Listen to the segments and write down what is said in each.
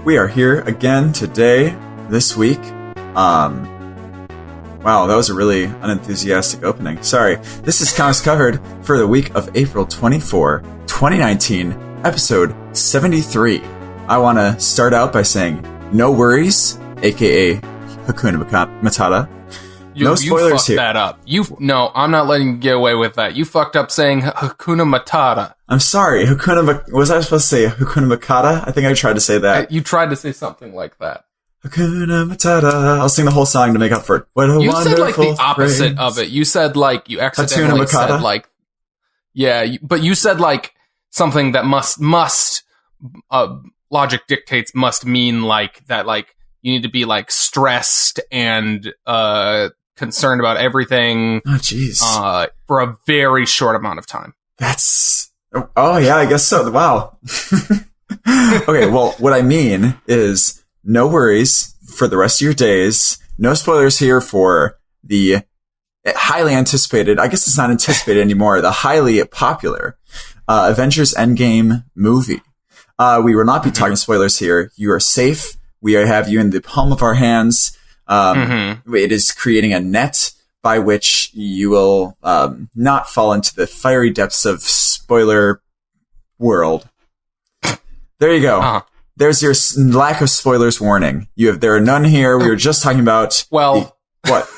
We are here again today, this week. Wow, that was a really unenthusiastic opening. Sorry. This is Comics Covered for the week of April 24, 2019, episode 73. I want to start out by saying, no worries, aka Hakuna Matata. No spoilers here. You fucked that up. No, I'm not letting you get away with that. You fucked up saying Hakuna Matata. I'm sorry, was I supposed to say Hakuna Matata? I think I tried to say that. You tried to say something like that. Hakuna Matata. I'll sing the whole song to make up for it. What a you wonderful said like the opposite phrase. of it. You said like you accidentally said like, yeah, but you said like something that must logic dictates must mean like that, like you need to be like stressed and concerned about everything. Oh, jeez. For a very short amount of time. Oh yeah, I guess so. Wow. Okay, well, what I mean is no worries for the rest of your days. No spoilers here for the highly anticipated, I guess it's not anticipated anymore, the highly popular Avengers Endgame movie. We will not be talking spoilers here. You are safe. We have you in the palm of our hands. It is creating a net by which you will not fall into the fiery depths of spoiler world. There you go. Uh-huh. There's your lack of spoilers warning. There are none here. We were just talking about... Well... What?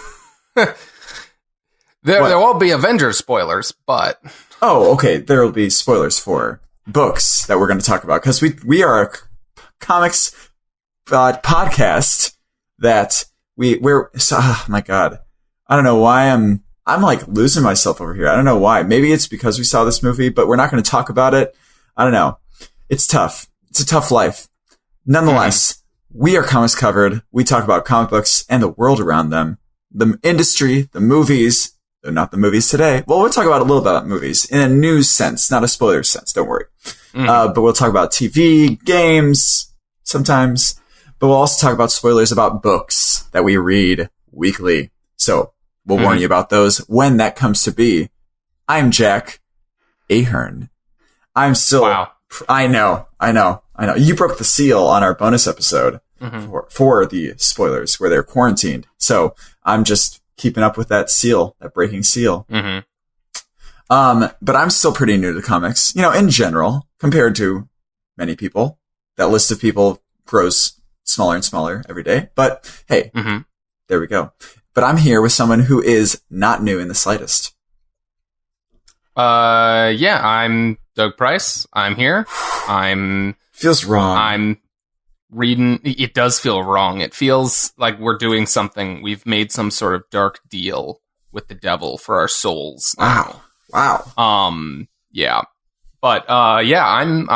There won't be Avengers spoilers, but... Oh, okay. There will be spoilers for books that we're going to talk about, because we are a comics podcast that oh my god. I don't know why I'm like losing myself over here. I don't know why. Maybe it's because we saw this movie, but we're not going to talk about it. I don't know. It's tough. It's a tough life. Nonetheless, we are Comics Covered. We talk about comic books and the world around them. The industry, the movies, though not the movies today. Well, we'll talk about a little bit about movies in a news sense, not a spoiler sense. Don't worry. But we'll talk about TV, games, sometimes. But we'll also talk about spoilers about books that we read weekly. So we'll warn you about those when that comes to be. I'm Jack Ahern. I'm still... Wow. I know. You broke the seal on our bonus episode for the spoilers where they're quarantined. So I'm just keeping up with that seal, that breaking seal. But I'm still pretty new to comics, in general, compared to many people. That list of people grows smaller and smaller every day. But hey, there we go. But I'm here with someone who is not new in the slightest. Yeah, I'm Doug Price. I'm here. Feels wrong. I'm reading. It does feel wrong. It feels like we're doing something. We've made some sort of dark deal with the devil for our souls now. Wow. Yeah. But yeah, I'm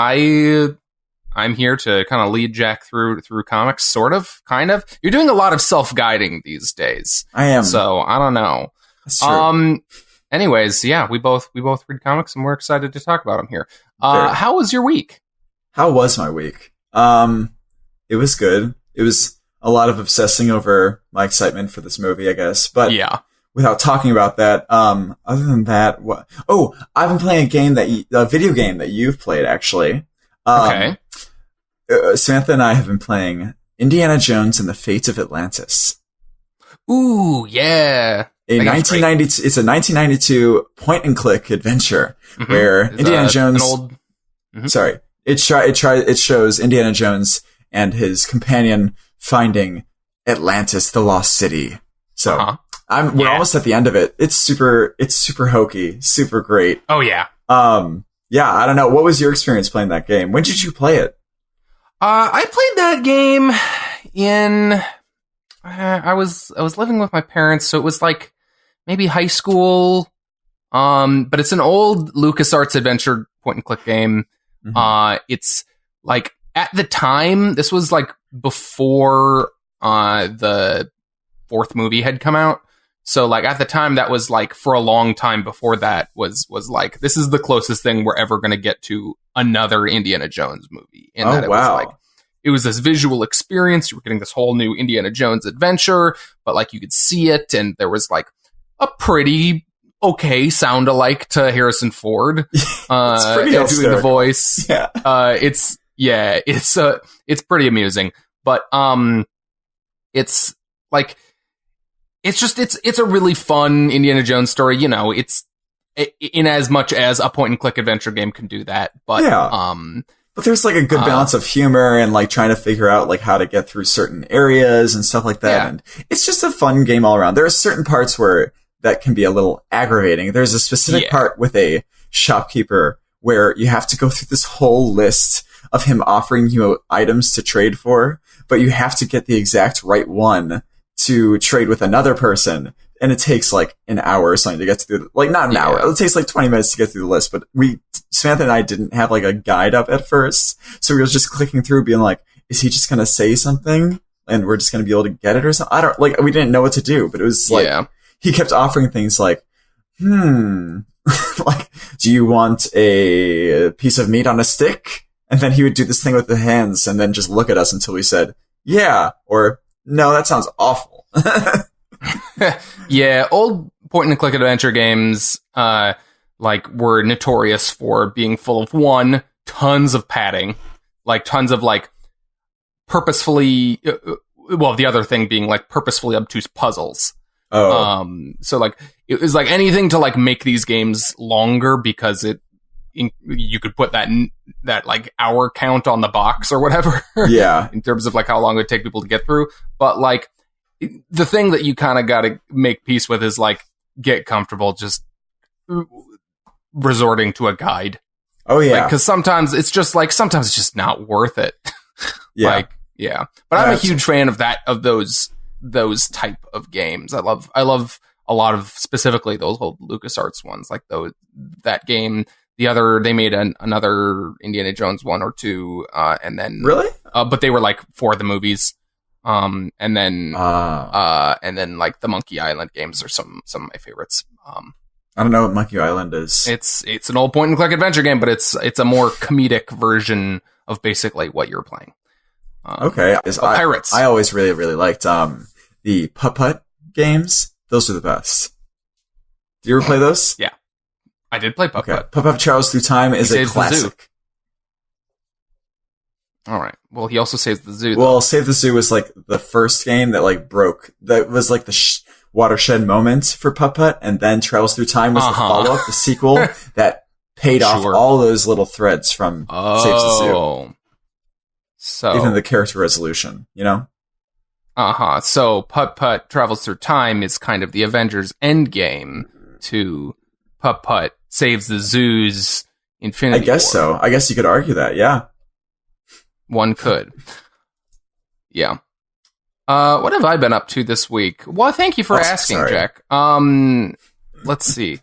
here to kind of lead Jack through comics, sort of, kind of. You're doing a lot of self-guiding these days. I am. So I don't know. That's true. Anyways, yeah, we both read comics, and we're excited to talk about them here. How was your week? How was my week? It was good. It was a lot of obsessing over my excitement for this movie, I guess. But yeah, without talking about that, other than that, what? Oh, I've been playing a video game that you've played, actually. Okay. Samantha and I have been playing Indiana Jones and the Fate of Atlantis. Ooh, yeah. It's a 1992 point-and-click adventure where Indiana Jones... Sorry. It shows Indiana Jones and his companion finding Atlantis, the lost city. So we're almost at the end of it. It's super hokey, super great. Oh, yeah. Yeah, I don't know. What was your experience playing that game? When did you play it? I played that game in... I was living with my parents, so it was like maybe high school. But it's an old LucasArts adventure point-and-click game. It's like, at the time, this was like before the fourth movie had come out. So like at the time, that was like for a long time before that was like, this is the closest thing we're ever going to get to another Indiana Jones movie. And it was like, it was this visual experience. You were getting this whole new Indiana Jones adventure, but like you could see it, and there was like a pretty okay sound alike to Harrison Ford doing the voice. Yeah. It's Yeah, it's pretty amusing, but it's like it's a really fun Indiana Jones story. You know, it's in as much as a point and click adventure game can do that, but yeah. But there's like a good balance of humor and like trying to figure out like how to get through certain areas and stuff like that. Yeah. And it's just a fun game all around. There are certain parts where that can be a little aggravating. There's a specific part with a shopkeeper where you have to go through this whole list of him offering you items to trade for, but you have to get the exact right one to trade with another person. And it takes like an hour or something to get through, like not an hour. It takes like 20 minutes to get through the list, but Samantha and I didn't have like a guide up at first. So we were just clicking through being like, is he just going to say something and we're just going to be able to get it or something? We didn't know what to do, but it was like, he kept offering things like, like, do you want a piece of meat on a stick? And then he would do this thing with the hands and then just look at us until we said, yeah, or no, that sounds awful. Yeah, old point and click adventure games were notorious for being full of tons of padding, like tons of like purposefully the other thing being like purposefully obtuse puzzles. So like it was like anything to like make these games longer because you could put that like hour count on the box or whatever. Yeah. In terms of like how long it would take people to get through, but like the thing that you kind of got to make peace with is like get comfortable just resorting to a guide. Oh yeah, because sometimes it's just not worth it. Yeah, But I'm a huge fan of those type of games. I love a lot of specifically those old LucasArts ones, like that game. They made another Indiana Jones 1 or 2, and then really, but they were like for the movies. And then like the Monkey Island games are some of my favorites. I don't know what Monkey Island is. It's an old point and click adventure game, but it's a more comedic version of basically what you're playing. Okay, Pirates. I always really, really liked the Putt-Putt games. Those are the best. Do you ever play those? Yeah, I did play Putt-Putt. Okay. Putt-Putt Travels Through Time is a classic. All right. Well, he also saves the zoo. Well, Save the Zoo was like the first game that like broke. That was like the watershed moment for Putt-Putt, and then Travels Through Time was the follow-up, the sequel that paid off all those little threads from Save the Zoo. So even the character resolution, you know. So Putt-Putt Travels Through Time is kind of the Avengers endgame to Putt-Putt Saves the Zoo's Infinity I guess War. so. I guess you could argue that. Yeah. One could. Yeah. What have I been up to this week? Well, thank you for asking, sorry. Jack. Let's see.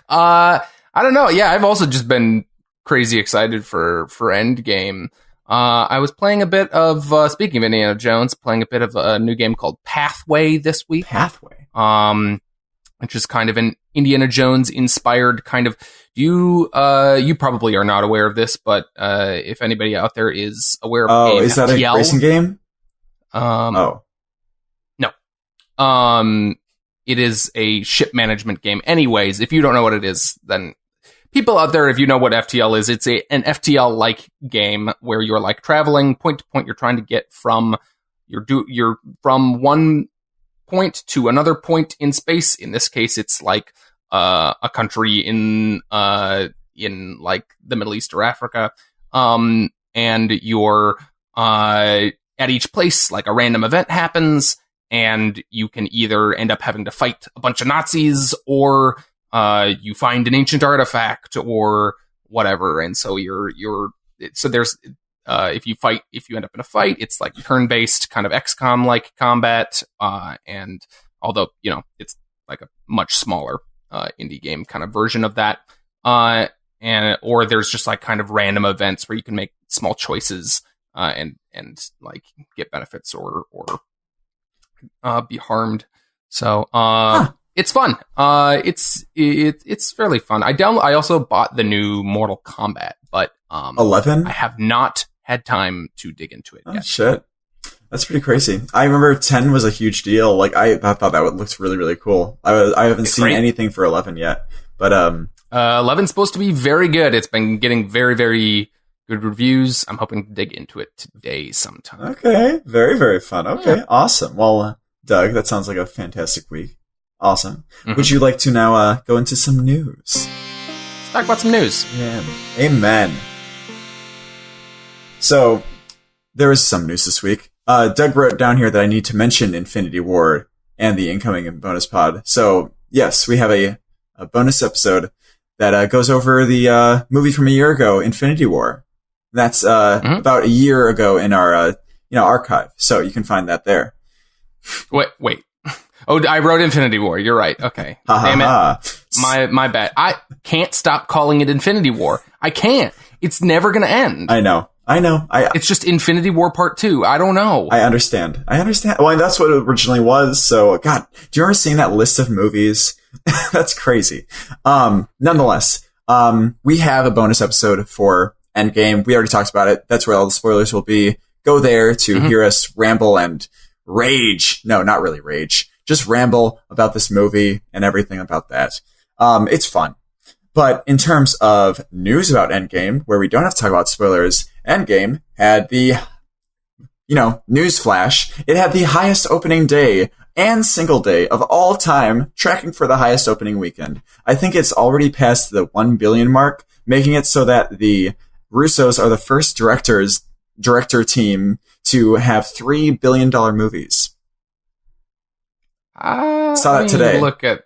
I don't know. Yeah, I've also just been crazy excited for Endgame. I was playing a bit of, speaking of Indiana Jones, playing a bit of a new game called Pathway this week. Pathway. Which is kind of an Indiana Jones inspired kind of. You probably are not aware of this, but if anybody out there is aware of the game is that FTL, a racing game? No. It is a ship management game. Anyways, if you don't know what it is, then people out there, if you know what FTL is, it's an FTL-like game where you're like traveling point to point. You're trying to get from you're from one point to another point in space. In this case, it's like a country in like the Middle East or Africa. And you're at each place, like a random event happens, and you can either end up having to fight a bunch of Nazis, or you find an ancient artifact, or whatever. And so there's if you end up in a fight, it's like turn-based kind of XCOM like combat, and although it's like a much smaller indie game kind of version of that, or there's just like kind of random events where you can make small choices and like get benefits or be harmed. So it's fun. It's fairly fun. I also bought the new Mortal Kombat, but 11. I have not had time to dig into it yet. Shit. That's pretty crazy. I remember 10 was a huge deal. Like I thought that looked really, really cool. I haven't seen anything for 11 yet, but 11's supposed to be very good. It's been getting very, very good reviews. I'm hoping to dig into it today sometime. Okay, very, very fun. Okay, awesome. Well, Doug, that sounds like a fantastic week. Awesome. Mm-hmm. Would you like to now go into some news? Let's talk about some news. Yeah. Amen. So, there is some news this week. Doug wrote down here that I need to mention Infinity War and the incoming bonus pod. So, yes, we have a bonus episode that goes over the movie from a year ago, Infinity War. That's about a year ago in our archive. So you can find that there. Wait. Oh, I wrote Infinity War. You're right. Okay. Damn it. My bad. I can't stop calling it Infinity War. I can't. It's never going to end. I know. It's just Infinity War Part 2. I don't know. I understand. Well, that's what it originally was. So, God, do you remember seeing that list of movies? That's crazy. Nonetheless, we have a bonus episode for Endgame. We already talked about it. That's where all the spoilers will be. Go there to hear us ramble and rage. No, not really rage. Just ramble about this movie and everything about that. It's fun. But in terms of news about Endgame, where we don't have to talk about spoilers, Endgame had the, news flash. It had the highest opening day and single day of all time, tracking for the highest opening weekend. I think it's already passed the 1 billion mark, making it so that the Russos are the first director team to have $3 billion movies. Saw that today. Look at,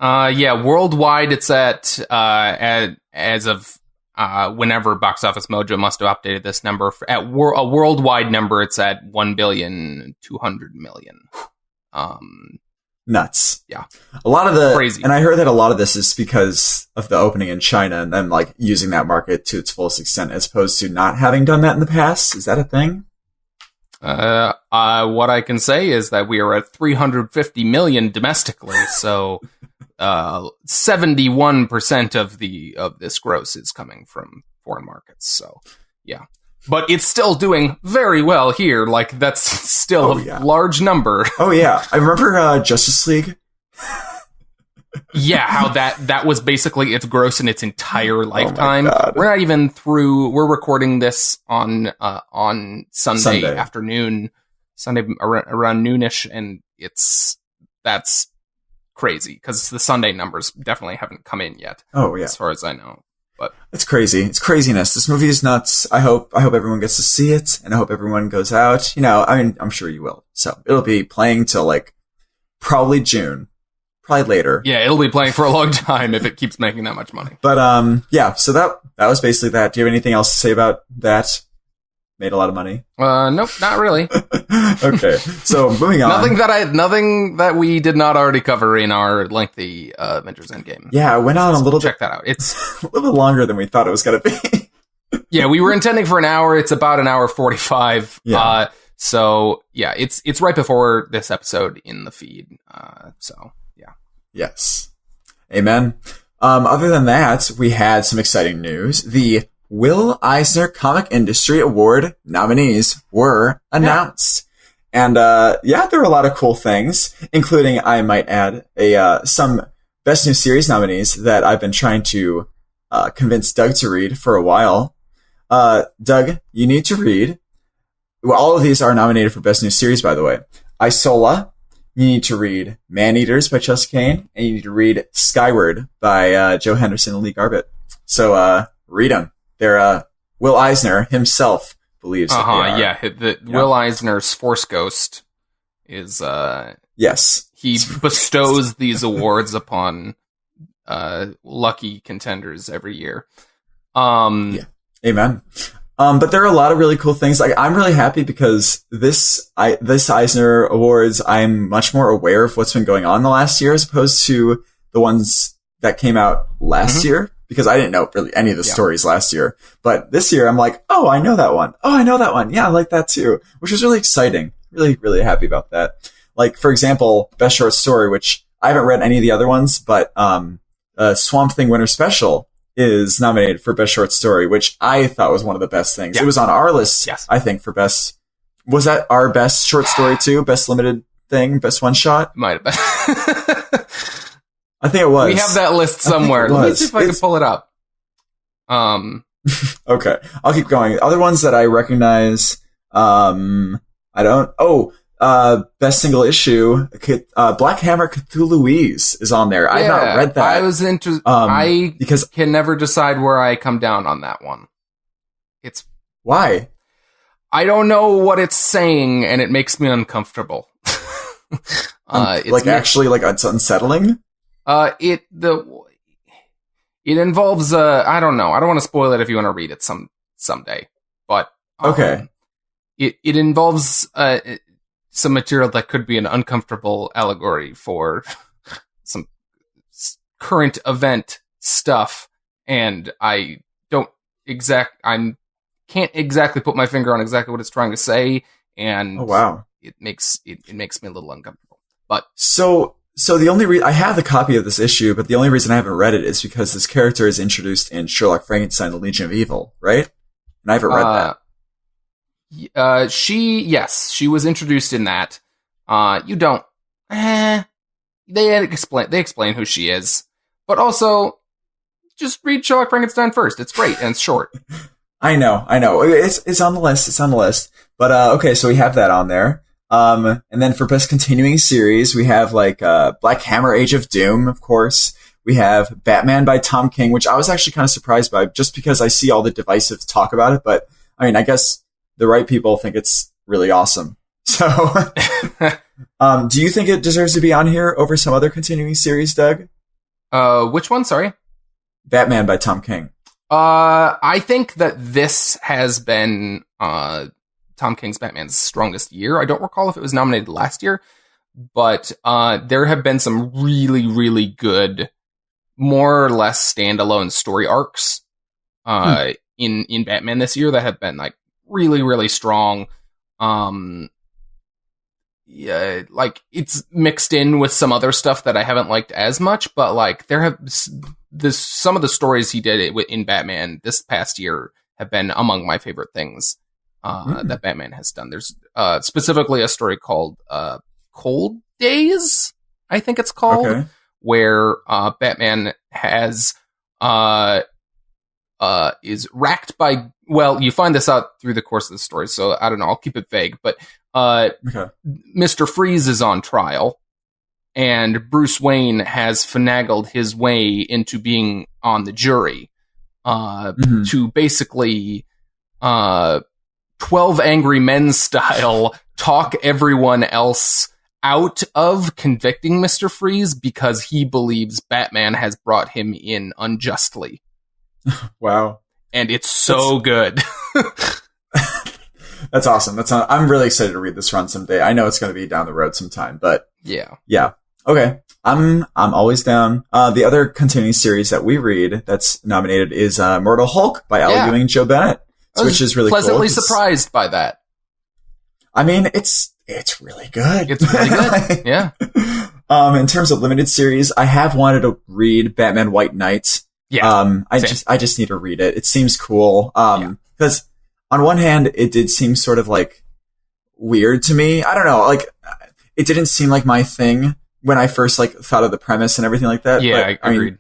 worldwide it's at as of whenever Box Office Mojo must have updated this number. A worldwide number, it's at 1,200,000,000. Nuts. Yeah. A lot of the crazy. And I heard that a lot of this is because of the opening in China and them like using that market to its fullest extent as opposed to not having done that in the past. Is that a thing? What I can say is that we are at 350 million domestically, so 71% of this gross is coming from foreign markets. So, yeah. But it's still doing very well here. Like, that's still a large number. Oh, yeah. I remember Justice League. Yeah, how that was basically its gross in its entire lifetime. We're not even through. We're recording this on Sunday afternoon, Sunday around noonish, and that's crazy because the Sunday numbers definitely haven't come in yet. Oh yeah, as far as I know. But it's crazy. It's craziness. This movie is nuts. I hope everyone gets to see it, and I hope everyone goes out. I'm sure you will. So it'll be playing till like probably June. Probably later. Yeah, it'll be playing for a long time if it keeps making that much money. But so that was basically that. Do you have anything else to say about that? Made a lot of money? Nope, not really. Okay, so moving on. Nothing that we did not already cover in our lengthy Avengers Endgame. Yeah, it went on a little bit. Check that out. It's a little bit longer than we thought it was going to be. Yeah, we were intending for an hour. It's about an hour 45. Yeah. So yeah, it's right before this episode in the feed. So. Yes. Amen. Other than that, we had some exciting news. The Will Eisner Comic Industry Award nominees were announced. Yeah. And, there were a lot of cool things, including, I might add, some Best New Series nominees that I've been trying to convince Doug to read for a while. Doug, you need to read. Well, all of these are nominated for Best New Series, by the way. Isola. You need to read Man-Eaters by Chelsea Kane, and you need to read Skyward by Joe Henderson and Lee Garbett. So read them. They're Will Eisner himself believes that they are. Yeah. Will Eisner's Force Ghost is yes. He bestows these awards upon lucky contenders every year. Yeah. Amen. But there are a lot of really cool things. Like, I'm really happy because this Eisner Awards, I'm much more aware of what's been going on the last year as opposed to the ones that came out last year, because I didn't know really any of the stories last year. But this year I'm like, oh, I know that one. Oh, I know that one. Yeah, I like that too, which was really exciting. Really, really happy about that. Like, for example, Best Short Story, which I haven't read any of the other ones, but Swamp Thing Winter Special is nominated for Best Short Story, which I thought was one of the best things. It was on our list, I think, for best. Was that our best short story too? Best limited thing? Best one shot? Might have been. I think it was. We have that list somewhere. Let me see if I can pull it up. Okay, I'll keep going. Other ones that I recognize, I don't. Oh, best single issue, Black Hammer Cthulhuese is on there. I've not read that. I was because can never decide where I come down on that one. It's why? I don't know what it's saying, and it makes me uncomfortable. It's unsettling. It involves I don't know. I don't want to spoil it if you want to read it someday. But okay, it involves some material that could be an uncomfortable allegory for some current event stuff, and I can't exactly put my finger on exactly what it's trying to say, and it makes me a little uncomfortable. But so the only reason I have the copy of this issue, but the only reason I haven't read it is because this character is introduced in Sherlock Frankenstein: The Legion of Evil, right? And I haven't read that. She was introduced in that. You don't. They explain who she is, but also just read Sherlock Frankenstein first. It's great and it's short. I know. It's on the list. But okay, so we have that on there. And then for best continuing series, we have Black Hammer: Age of Doom, of course. We have Batman by Tom King, which I was actually kind of surprised by, just because I see all the divisive talk about it. But I mean, I guess the right people think it's really awesome. So, do you think it deserves to be on here over some other continuing series, Doug? Which one? Sorry. Batman by Tom King. I think that this has been Tom King's Batman's strongest year. I don't recall if it was nominated last year, but there have been some really, really good, more or less standalone story arcs in Batman this year that have been really, really strong. It's mixed in with some other stuff that I haven't liked as much, but there have some of the stories he did in Batman this past year have been among my favorite things that Batman has done. There's specifically a story called Cold Days, I think it's called, where Batman has is racked by, well, you find this out through the course of the story, so I don't know, I'll keep it vague, but Mr. Freeze is on trial, and Bruce Wayne has finagled his way into being on the jury to basically 12 Angry Men style talk everyone else out of convicting Mr. Freeze because he believes Batman has brought him in unjustly. Wow. And it's so good. That's awesome. I'm really excited to read this run someday. I know it's going to be down the road sometime, but yeah. Okay. I'm always down. The other continuing series that we read that's nominated is Mortal Hulk by Al Ewing and Joe Bennett, which is really pleasantly surprised by that. I mean, it's really good. It's really good. Yeah. In terms of limited series, I have wanted to read Batman White Knight. Yeah. I just need to read it. It seems cool. Because on one hand, it did seem sort of weird to me. I don't know. It didn't seem like my thing when I first thought of the premise and everything like that. Yeah, but, I agreed.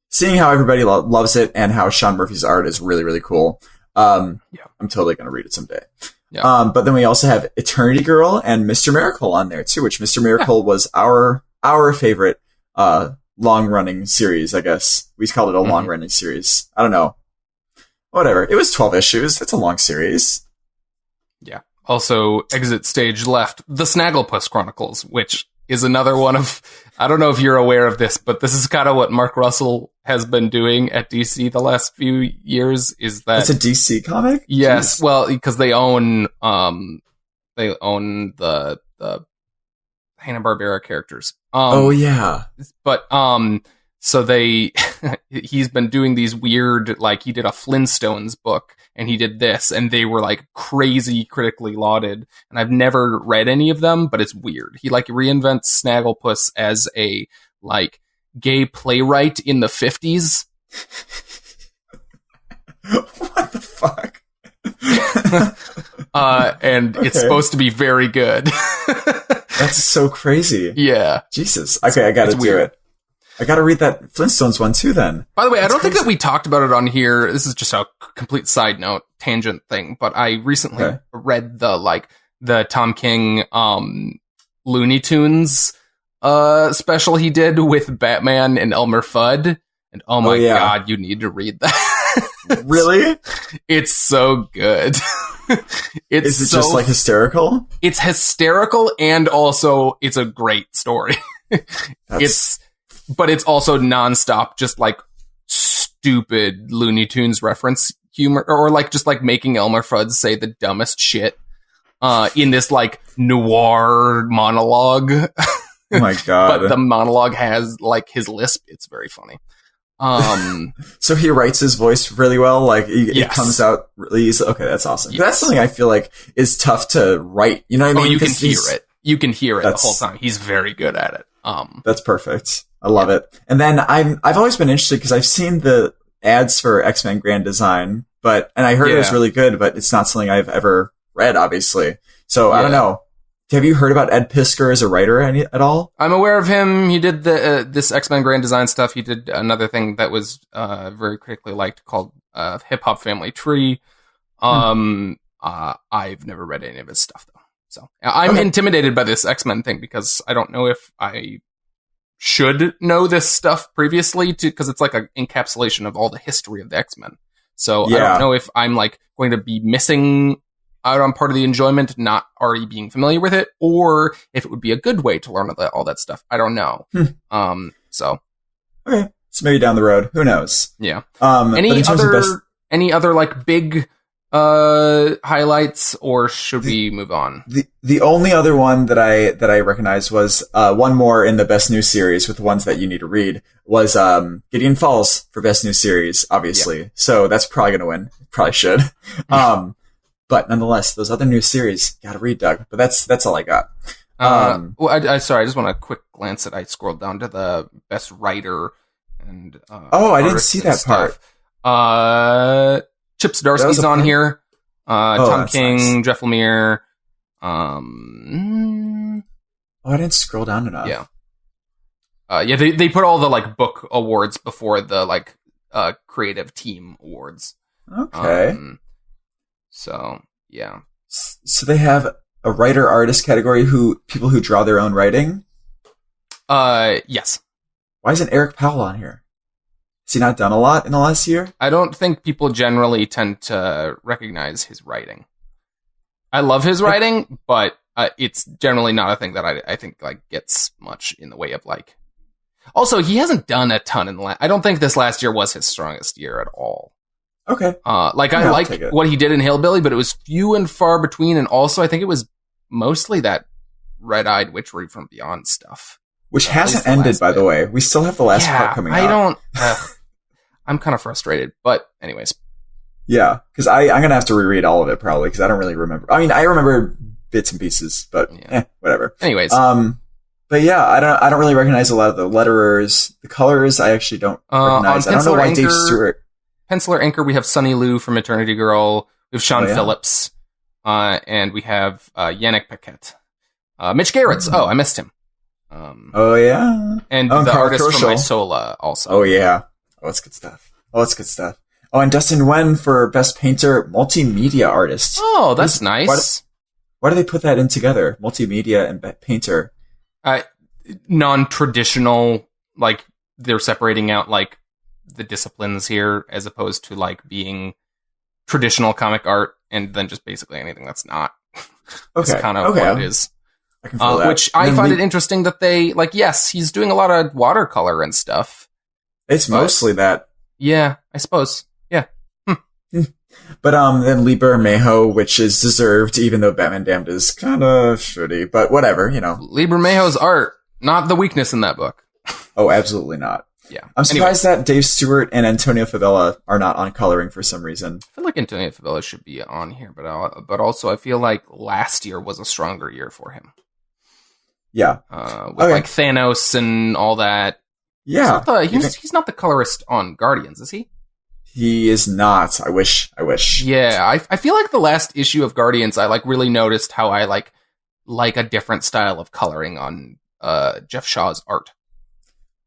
Seeing how everybody loves it and how Sean Murphy's art is really, really cool. I'm totally going to read it someday. Yeah. But then we also have Eternity Girl and Mr. Miracle on there too, which Mr. Miracle was our favorite, long-running series, I guess. We called it a long-running series. I don't know. Whatever. It was 12 issues. It's a long series. Yeah. Also, Exit Stage Left, The Snagglepuss Chronicles, which is another one of... I don't know if you're aware of this, but this is kind of what Mark Russell has been doing at DC the last few years, is that... It's a DC comic? Yes. Jeez. Well, because they own the Hanna-Barbera characters. Oh, yeah. But, so he's been doing these weird, he did a Flintstones book, and he did this, and they were, crazy critically lauded, and I've never read any of them, but it's weird. He, reinvents Snagglepuss as a, gay playwright in the 50s. What the fuck? And it's supposed to be very good. That's so crazy. Yeah. Jesus. Okay, I gotta do it. I got to read that Flintstones one too. Then, by the way, I don't crazy. think that we talked about it on here. This is just a complete side note, tangent thing. But I recently read the Tom King Looney Tunes special he did with Batman and Elmer Fudd, and oh my god, you need to read that. Really? It's so good. Is it just like hysterical? It's hysterical, and also it's a great story. But it's also nonstop, just like stupid Looney Tunes reference humor, or like just like making Elmer Fudd say the dumbest shit in this like noir monologue. Oh my god! But the monologue has like his lisp. It's very funny. So he writes his voice really well. Like it comes out really easily. Okay, that's awesome. Yes. That's something I feel like is tough to write. You know what I mean? You can hear it. You can hear it the whole time. He's very good at it. That's perfect. I love it. And then I've always been interested because I've seen the ads for X-Men Grand Design, and I heard it was really good, but it's not something I've ever read, obviously. So I don't know. Have you heard about Ed Piskor as a writer at all? I'm aware of him. He did this X-Men Grand Design stuff. He did another thing that was very critically liked called Hip Hop Family Tree. I've never read any of his stuff, though. So I'm intimidated by this X-Men thing because I don't know if I should know this stuff previously, because it's like an encapsulation of all the history of the X-Men. So I don't know if I'm like going to be missing out on part of the enjoyment, not already being familiar with it, or if it would be a good way to learn all that stuff. I don't know. So okay, so maybe down the road, who knows? Yeah. Any other like big highlights, or should we move on? The only other one that I recognized was one more in the best new series with the ones that you need to read was Gideon Falls for best new series, obviously. Yeah. So that's probably gonna win. Probably should. But nonetheless, those other new series, gotta read, Doug. But that's all I got. Sorry, I just want a quick glance I scrolled down to the best writer and I didn't see that part. Chip Zdarsky's on here. Tom King, nice. Jeff Lemire. I didn't scroll down enough. Yeah. They put all the like book awards before the like creative team awards. Okay. So yeah. So they have a writer artist category people who draw their own writing? Yes. Why isn't Eric Powell on here? Has he not done a lot in the last year? I don't think people generally tend to recognize his writing. I love his writing, but it's generally not a thing that I think like gets much in the way of like. Also, he hasn't done a ton in the I don't think this last year was his strongest year at all. Okay. I like what he did in Hillbilly, but it was few and far between, and also I think it was mostly that Red-Eyed Witchery from Beyond stuff. Which hasn't ended, by the way. We still have the last part coming out. I'm kind of frustrated, but anyways. Yeah, because I'm going to have to reread all of it probably, because I don't really remember. I mean, I remember bits and pieces, but whatever. Anyways. But yeah, I don't really recognize a lot of the letterers. The colors, I actually don't recognize. I don't know why Dave Stewart. Penciler Anchor, we have Sonny Liu from Eternity Girl. We have Sean Phillips. And we have Yannick Paquette. Mitch Garrett's. I missed him. And the artist from Isola also. Oh, yeah. Oh, it's good stuff. Oh, and Dustin Nguyen for Best Painter, Multimedia Artist. Oh, that's nice. Why do they put that in together? Multimedia and Painter. Non-traditional, like, they're separating out, like, the disciplines here as opposed to, like, being traditional comic art and then just basically anything that's not. That's kind of what it is. I can feel that. Which I find it interesting that they, like, yes, he's doing a lot of watercolor and stuff. It's mostly that. Yeah, I suppose. Yeah. But then Liber Mayho, which is deserved, even though Batman Damned is kind of shitty, but whatever, you know. Liber Mayho's art, not the weakness in that book. Oh, absolutely not. Yeah. I'm surprised that Dave Stewart and Antonio Fabela are not on coloring for some reason. I feel like Antonio Fabela should be on here, but also I feel like last year was a stronger year for him. Yeah. With like Thanos and all that. Yeah. He's not the colorist on Guardians, is he? He is not. I wish. Yeah, I feel like the last issue of Guardians, I like really noticed how I like a different style of coloring on Jeff Shaw's art.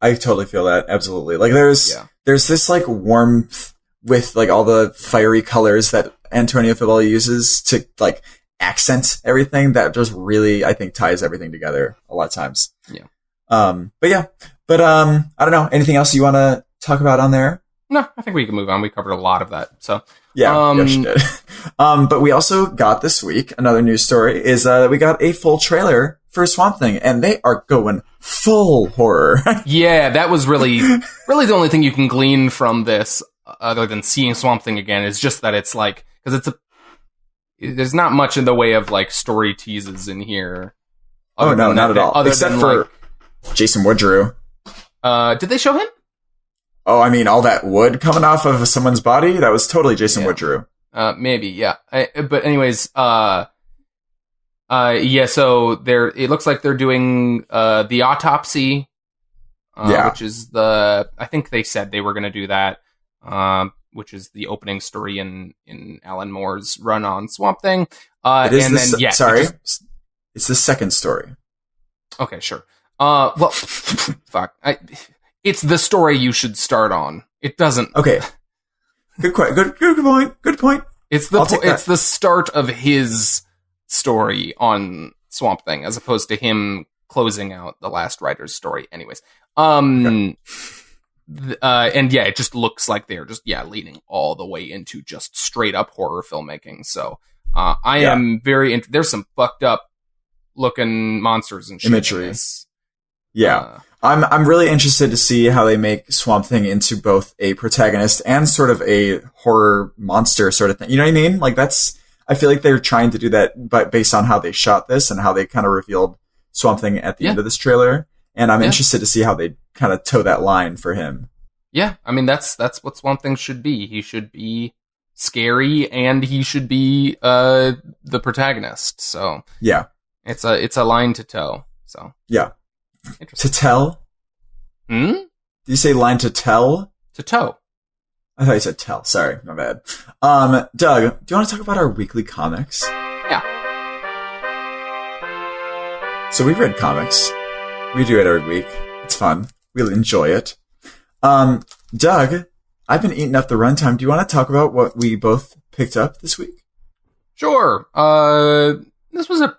I totally feel that. Absolutely. Like there's this like warmth with like all the fiery colors that Antonio Fabelli uses to like accent everything that just really, I think, ties everything together a lot of times. Yeah. But I don't know. Anything else you want to talk about on there? No, I think we can move on. We covered a lot of that. So yeah, she did. But we also got this week, another news story is that we got a full trailer for Swamp Thing, and they are going full horror. Yeah, that was really the only thing you can glean from this, other than seeing Swamp Thing again, is just that it's like, because there's not much in the way of like story teases in here. Oh no, not at all. Except for Jason Woodrue. Did they show him? Oh, I mean, all that wood coming off of someone's body? That was totally Jason Woodrue. Maybe, yeah. But anyways, so it looks like they're doing the autopsy, which is I think they said they were going to do that, which is the opening story in Alan Moore's run on Swamp Thing. It's the second story. Okay, sure. Well, fuck. It's the story you should start on. It doesn't. Okay. Good point. Good point. It's the start of his story on Swamp Thing, as opposed to him closing out the last writer's story. Anyways, and yeah, it just looks like they're just leaning all the way into just straight up horror filmmaking. So I am very there's some fucked up looking monsters and shit. Imagery. Yeah. I'm really interested to see how they make Swamp Thing into both a protagonist and sort of a horror monster sort of thing. You know what I mean? Like I feel like they're trying to do that, but based on how they shot this and how they kind of revealed Swamp Thing at the end of this trailer. And I'm interested to see how they kind of toe that line for him. Yeah. I mean, that's what Swamp Thing should be. He should be scary and he should be, the protagonist. So yeah, it's a line to toe. So yeah. To tell? Did you say line to tell? To toe. I thought you said tell. Sorry, my bad. Doug, do you want to talk about our weekly comics? Yeah. So we've read comics. We do it every week. It's fun. We enjoy it. Doug, I've been eating up the runtime. Do you want to talk about what we both picked up this week? Sure. This was a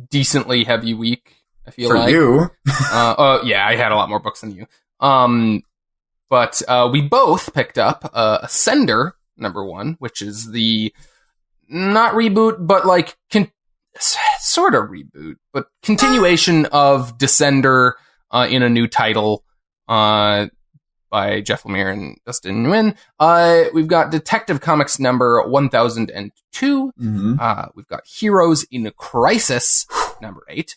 decently heavy week. I feel for like. You. Yeah, I had a lot more books than you. But we both picked up Ascender #1, which is the not reboot, but like sort of reboot, but continuation of Descender in a new title by Jeff Lemire and Dustin Nguyen. We've got Detective Comics number 1002. Mm-hmm. We've got Heroes in Crisis number 8.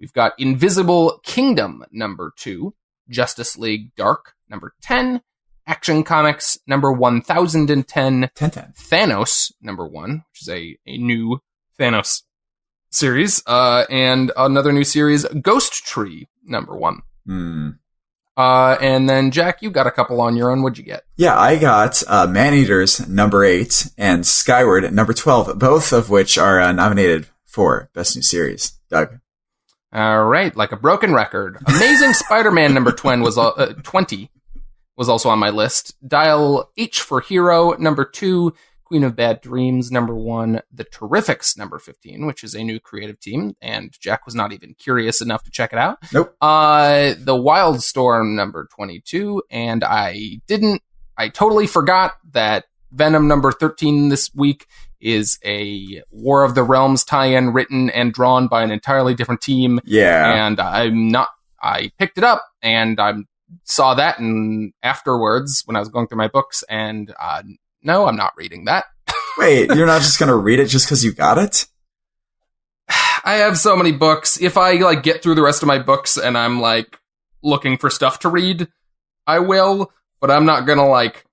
We've got Invisible Kingdom number 2, Justice League Dark number 10, Action Comics number 1010, Thanos number 1, which is a new Thanos series, and another new series, Ghost Tree number 1. And then Jack, you got a couple on your own. What'd you get? Yeah, I got Maneaters number 8 and Skyward number 12, both of which are nominated for Best New Series. Doug. All right, like a broken record. Amazing Spider-Man number 20 was also on my list. Dial H for Hero number 2, Queen of Bad Dreams number 1, The Terrifics number 15, which is a new creative team, and Jack was not even curious enough to check it out. Nope. The Wildstorm number 22, and I totally forgot that Venom number 13 this week is a War of the Realms tie-in written and drawn by an entirely different team. Yeah. And I picked it up and I saw that and afterwards when I was going through my books and no, I'm not reading that. Wait, you're not just going to read it just because you got it? I have so many books. If I like get through the rest of my books and I'm like looking for stuff to read, I will, but I'm not going to like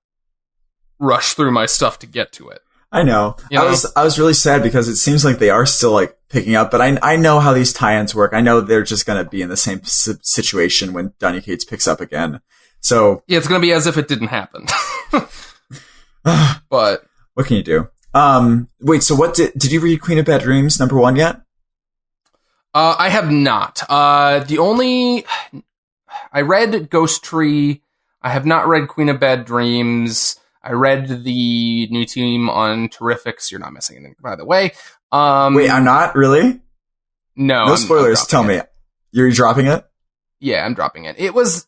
rush through my stuff to get to it. I know. I was really sad because it seems like they are still like picking up, but I know how these tie-ins work. I know they're just going to be in the same situation when Donny Cates picks up again. So yeah, it's going to be as if it didn't happen. But what can you do? Wait, so what did you read Queen of Bad Dreams number 1 yet? I have not. The only I read Ghost Tree. I have not read Queen of Bad Dreams. I read the new team on Terrifics. You're not missing anything, by the way. Wait, I'm not really? No. No spoilers. Tell me. You're dropping it? Yeah, I'm dropping it. It was...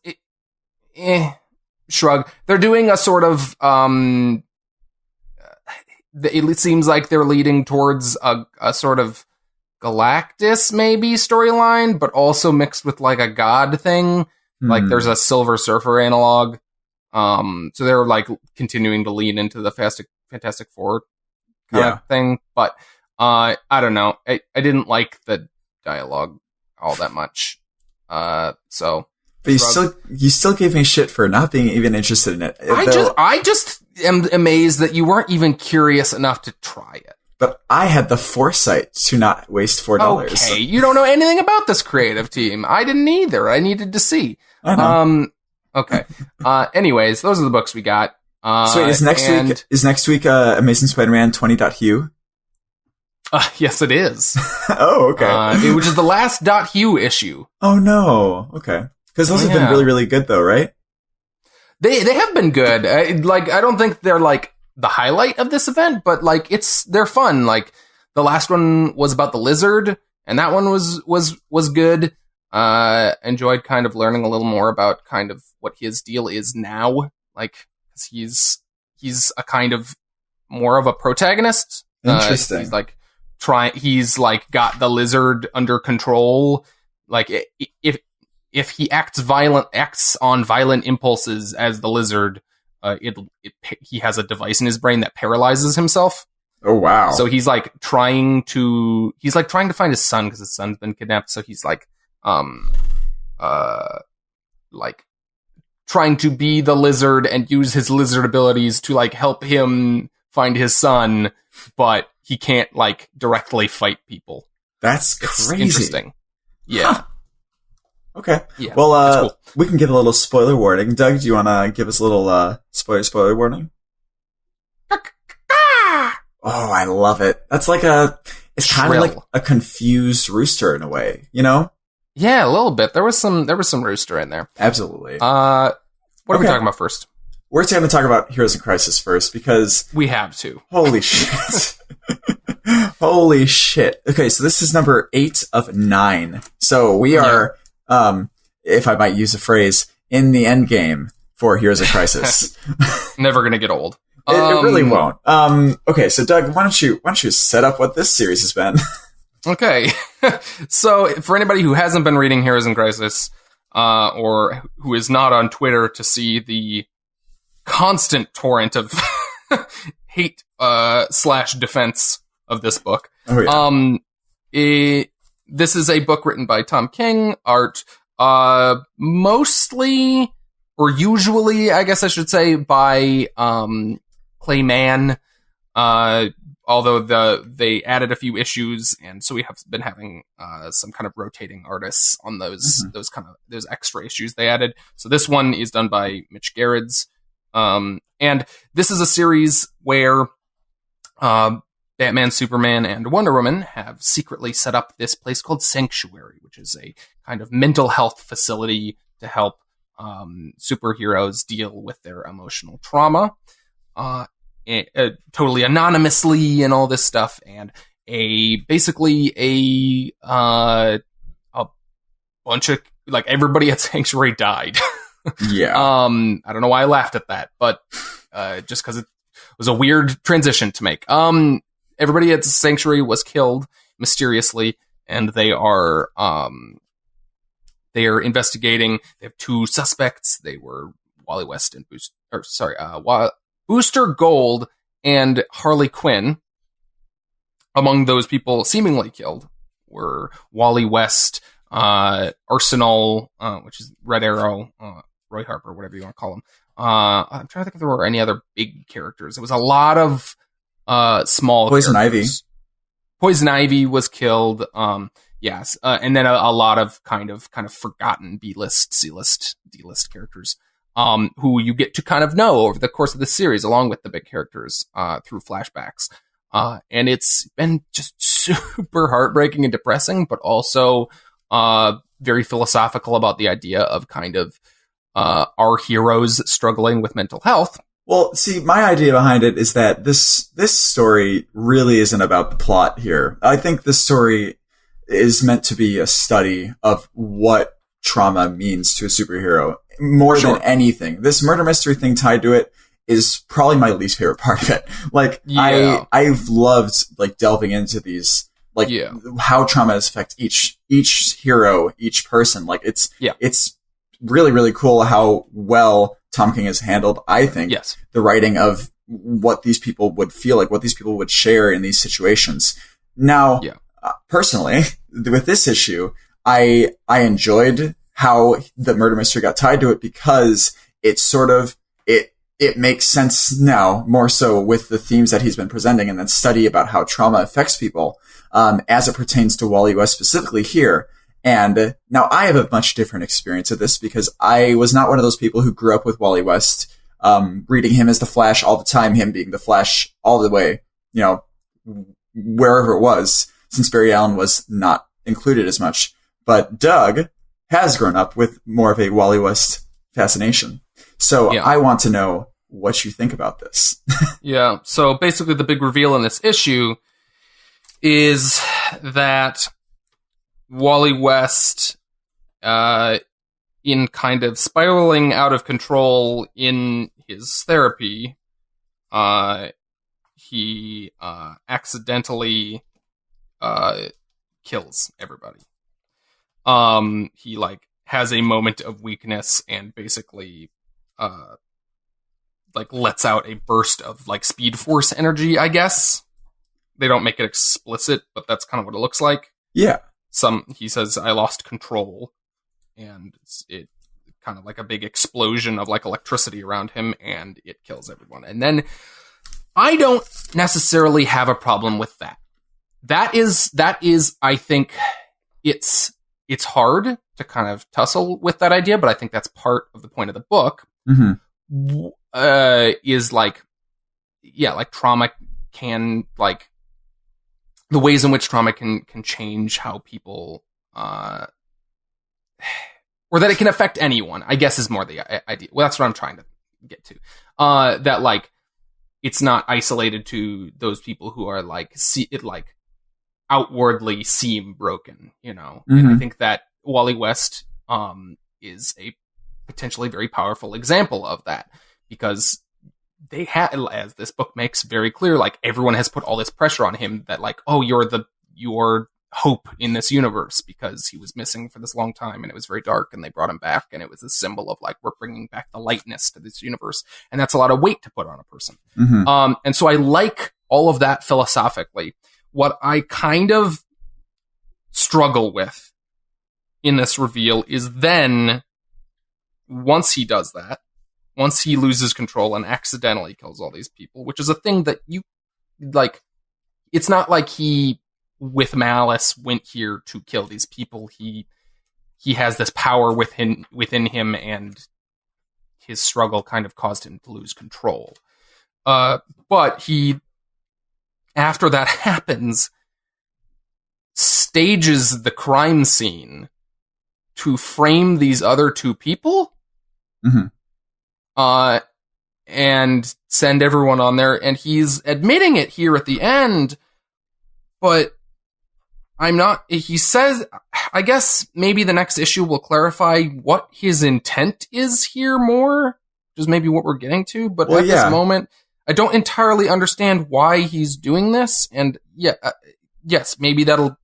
shrug. They're doing a sort of... it seems like they're leading towards a sort of Galactus, maybe, storyline, but also mixed with, like, a god thing. Like, there's a Silver Surfer analog. So they're, like, continuing to lean into the Fantastic Four kind of thing. But, I don't know. I didn't like the dialogue all that much. So... But you still gave me shit for not being even interested in it. I just am amazed that you weren't even curious enough to try it. But I had the foresight to not waste $4. Okay, you don't know anything about this creative team. I didn't either. I needed to see. I know. Okay. Anyways, those are the books we got. So wait, is next week Amazing Spider-Man 20.Hue? Yes, it is. Oh, okay. Which is the last .Hue issue. Oh no. Okay. Because those have been really, really good, though, right? They have been good. I don't think they're like the highlight of this event, but like they're fun. Like the last one was about the lizard, and that one was good. Enjoyed kind of learning a little more about kind of what his deal is now. Like, 'cause he's a kind of more of a protagonist. Interesting. He's got the lizard under control. Like if he acts on violent impulses as the lizard, he has a device in his brain that paralyzes himself. Oh wow! So he's trying to find his son because his son's been kidnapped. So he's trying to be the lizard and use his lizard abilities to help him find his son, but he can't directly fight people. That's crazy. It's interesting. Yeah. Huh. Okay. Yeah, well, cool. We can give a little spoiler warning. Doug, do you want to give us a little spoiler warning? Oh, I love it. That's it's kind of like a confused rooster in a way, you know? Yeah, a little bit. There was some rooster in there. Absolutely. What are we talking about first? We're going to talk about Heroes in Crisis first because we have to. Holy shit. Holy shit. Okay, so this is number 8 of 9. So we are... if I might use a phrase, in the end game for Heroes of Crisis. Never gonna get old. It really won't. Okay, so Doug, why don't you set up what this series has been? Okay. So for anybody who hasn't been reading Heroes in Crisis, or who is not on Twitter to see the constant torrent of hate / defense of this book. Oh, yeah. This is a book written by Tom King, art mostly, or usually, I guess I should say, by Clay Mann, although they added a few issues, and so we have been having some kind of rotating artists on those extra issues they added. So this one is done by Mitch Gerrits, and this is a series where Batman, Superman, and Wonder Woman have secretly set up this place called Sanctuary, which is a kind of mental health facility to help superheroes deal with their emotional trauma, totally anonymously and all this stuff. And basically a bunch of everybody at Sanctuary died. Yeah. I don't know why I laughed at that, but just because it was a weird transition to make. Everybody at Sanctuary was killed mysteriously, and they are investigating. They have 2 suspects. They were Wally West and Booster Gold and Harley Quinn. Among those people seemingly killed were Wally West, Arsenal, which is Red Arrow, Roy Harper, whatever you want to call him. I'm trying to think if there were any other big characters. It was a lot of small Poison characters. Poison Ivy was killed. Yes, and then a lot of kind of forgotten B-list, C-list, D-list characters, who you get to kind of know over the course of the series, along with the big characters, through flashbacks. And it's been just super heartbreaking and depressing, but also very philosophical about the idea of kind of our heroes struggling with mental health. Well, see, my idea behind it is that this story really isn't about the plot here. I think this story is meant to be a study of what trauma means to a superhero more than anything. This murder mystery thing tied to it is probably my least favorite part of it. Like, yeah. I've loved like delving into these, like how trauma affects each hero, each person. Like it's really, really cool how well Tom King has handled, I think, the writing of what these people would feel like, what these people would share in these situations. Now, personally, with this issue, I enjoyed how the murder mystery got tied to it because it sort of, it makes sense now, more so with the themes that he's been presenting and then study about how trauma affects people, as it pertains to Wally West specifically here. And now I have a much different experience of this because I was not one of those people who grew up with Wally West, reading him as the Flash all the time, him being the Flash all the way, wherever it was, since Barry Allen was not included as much. But Doug has grown up with more of a Wally West fascination. So I want to know what you think about this. So basically the big reveal in this issue is that Wally West, in kind of spiraling out of control in his therapy, he accidentally kills everybody. He like has a moment of weakness and basically like lets out a burst of like Speed Force energy, I guess. They don't make it explicit, but that's kind of what it looks like. Yeah. He says, I lost control, and it kind of like a big explosion of like electricity around him, and it kills everyone. And then I don't necessarily have a problem with that. That is, I think it's hard to kind of tussle with that idea, but I think that's part of the point of the book. Is like, like trauma can like, the ways in which trauma can change how people, or that it can affect anyone, I guess is more the idea. Well, that's what I'm trying to get to. That like, it's not isolated to those people who are like, outwardly seem broken, And I think that Wally West, is a potentially very powerful example of that because they had, as this book makes very clear, like everyone has put all this pressure on him that like, oh, you're your hope in this universe because he was missing for this long time and it was very dark and they brought him back and it was a symbol of like, we're bringing back the lightness to this universe. And that's a lot of weight to put on a person. And so I like all of that philosophically. What I kind of struggle with in this reveal is then once he does that, once he loses control and accidentally kills all these people, which is a thing that you like, it's not like he with malice went here to kill these people. He has this power within him, and his struggle kind of caused him to lose control. But he, after that happens, stages the crime scene to frame these other two people. And send everyone on there, and he's admitting it here at the end, but he says, I guess maybe the next issue will clarify what his intent is here more, which is maybe what we're getting to, but this moment, I don't entirely understand why he's doing this, and yes, maybe that'll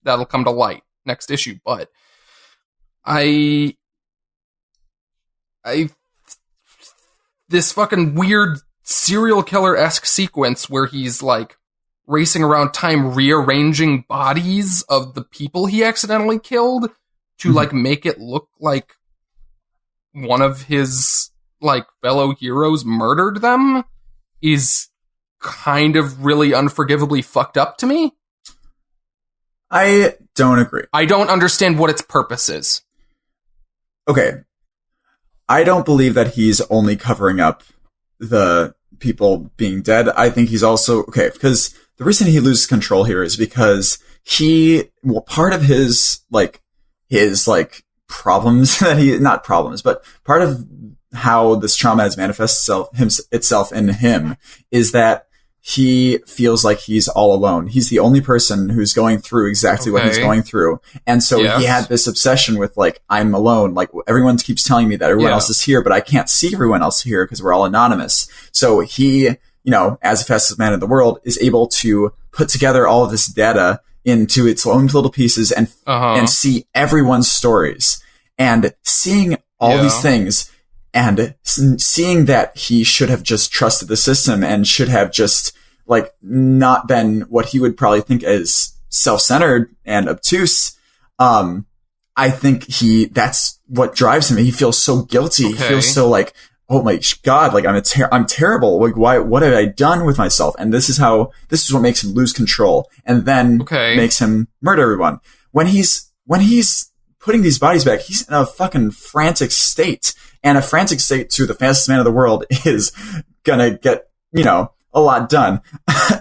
come to light next issue, but this fucking weird serial killer-esque sequence where he's like racing around time rearranging bodies of the people he accidentally killed to like make it look like one of his like fellow heroes murdered them is kind of really unforgivably fucked up to me. I don't agree. I don't understand what its purpose is. Okay. I don't believe that he's only covering up the people being dead. I think he's also, because the reason he loses control here is because part of his, like, his like problems that not problems, but part of how this trauma has manifested itself in him is that he feels like he's all alone. He's the only person who's going through exactly what he's going through. And so he had this obsession with like, I'm alone. Like everyone keeps telling me that everyone else is here, but I can't see everyone else here because we're all anonymous. So he, you know, as the fastest man in the world, is able to put together all of this data into its own little pieces and see everyone's stories and seeing all these things. And seeing that he should have just trusted the system and should have just like not been what he would probably think as self-centered and obtuse. I think that's what drives him. He feels so guilty. He feels so like, oh my God, like I'm terrible. Like what have I done with myself? And this is what makes him lose control and then makes him murder everyone. When he's putting these bodies back, he's in a fucking frantic state. And a frantic state to the fastest man in the world is gonna get, you know, a lot done.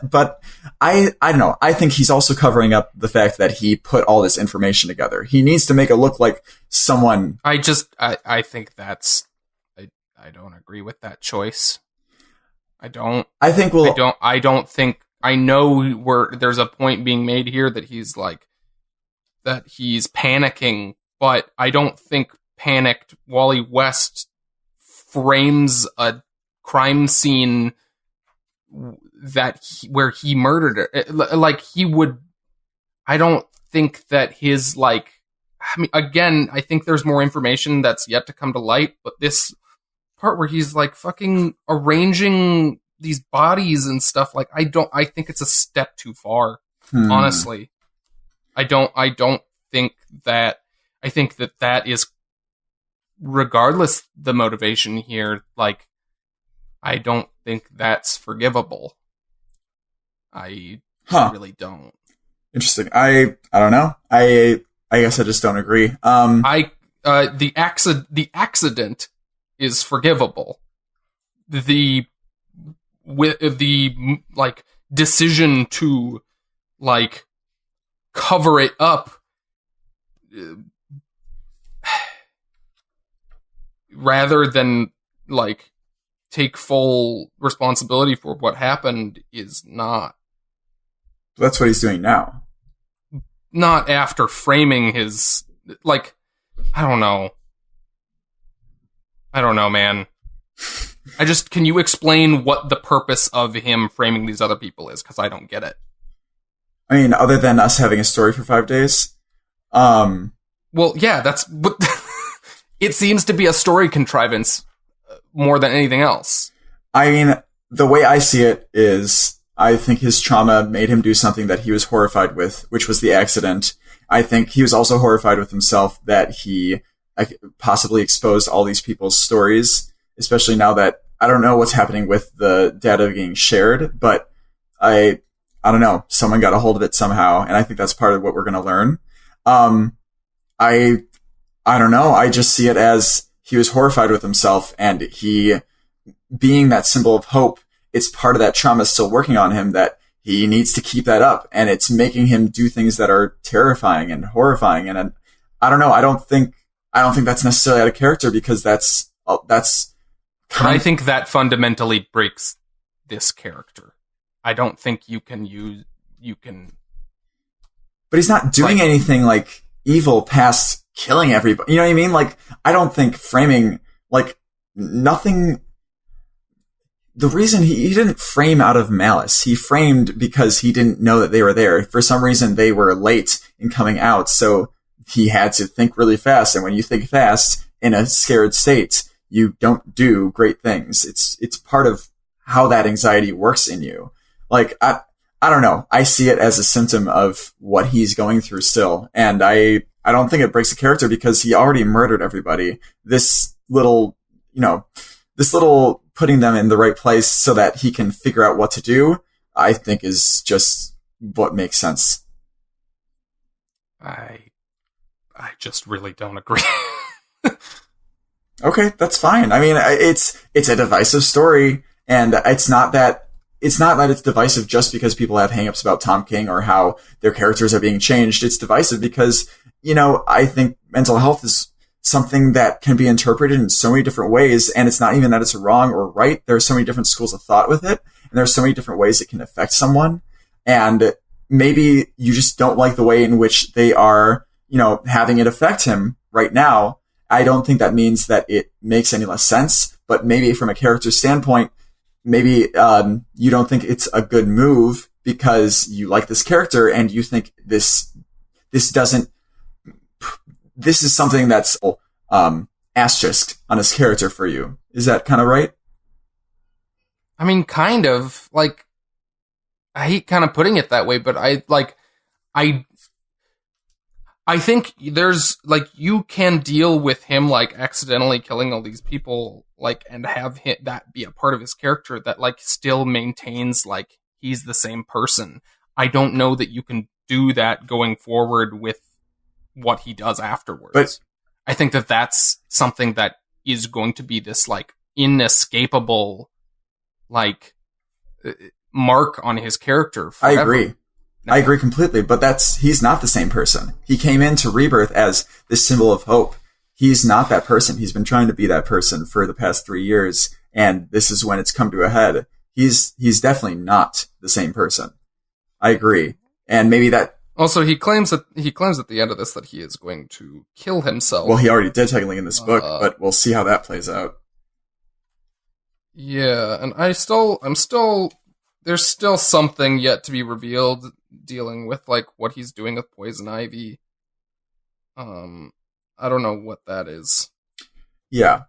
But I don't know. I think he's also covering up the fact that he put all this information together. He needs to make it look like someone. I think that's, I don't agree with that choice. I don't think, I know there's a point being made here that he's panicking, but I don't think panicked Wally West frames a crime scene where he murdered her. Like he would, I don't think that his like, I mean, again, I think there's more information that's yet to come to light, but this part where he's like fucking arranging these bodies and stuff, like I think it's a step too far. Honestly, I think that is, regardless the motivation here, like I don't think that's forgivable. I really don't. Interesting. I don't know. I guess I just don't agree. The accident is forgivable. The like decision to like cover it up rather than like take full responsibility for what happened is not. That's what he's doing now. Not after framing his, like, I don't know, man. Can you explain what the purpose of him framing these other people is? Because I don't get it. I mean, other than us having a story for 5 days. Well, yeah, that's what it seems to be, a story contrivance more than anything else. I mean, the way I see it is, I think his trauma made him do something that he was horrified with, which was the accident. I think he was also horrified with himself that he possibly exposed all these people's stories, especially now that I don't know what's happening with the data being shared, but I don't know, someone got a hold of it somehow, and I think that's part of what we're going to learn. I don't know. I just see it as he was horrified with himself, and he, being that symbol of hope, it's part of that trauma still working on him, that he needs to keep that up, and it's making him do things that are terrifying and horrifying. And I don't know. I don't think that's necessarily out of character, because that's. I think that fundamentally breaks this character. I don't think you can. But he's not doing anything like evil past killing everybody. You know what I mean? Like, I don't think framing, like, nothing. The reason he didn't frame out of malice. He framed because he didn't know that they were there. For some reason, they were late in coming out, so he had to think really fast. And when you think fast in a scared state, you don't do great things. It's part of how that anxiety works in you. Like, I don't know. I see it as a symptom of what he's going through still. And I don't think it breaks the character, because he already murdered everybody. This little putting them in the right place so that he can figure out what to do, I think is just what makes sense. I just really don't agree. Okay, that's fine. I mean, it's a divisive story, and it's not that it's divisive just because people have hangups about Tom King or how their characters are being changed. It's divisive because, you know, I think mental health is something that can be interpreted in so many different ways, and it's not even that it's wrong or right. There are so many different schools of thought with it, and there are so many different ways it can affect someone. And maybe you just don't like the way in which they are, having it affect him right now. I don't think that means that it makes any less sense, but maybe from a character standpoint, maybe you don't think it's a good move because you like this character and you think this is something that's asterisked on his character for you. Is that kind of right? I mean, kind of. Like, I hate kind of putting it that way, but I think there's, like, you can deal with him, like, accidentally killing all these people, like, and have that be a part of his character that, like, still maintains, like, he's the same person. I don't know that you can do that going forward with what he does afterwards. But I think that that's something that is going to be this, like, inescapable, like, mark on his character forever. I agree completely, but he's not the same person. He came into Rebirth as this symbol of hope. He's not that person. He's been trying to be that person for the past 3 years, and this is when it's come to a head. He's definitely not the same person. I agree. And maybe that... Also, he claims at the end of this that he is going to kill himself. Well, he already did technically in this book, but we'll see how that plays out. Yeah, and there's still something yet to be revealed dealing with, like, what he's doing with Poison Ivy. I don't know what that is. Yeah.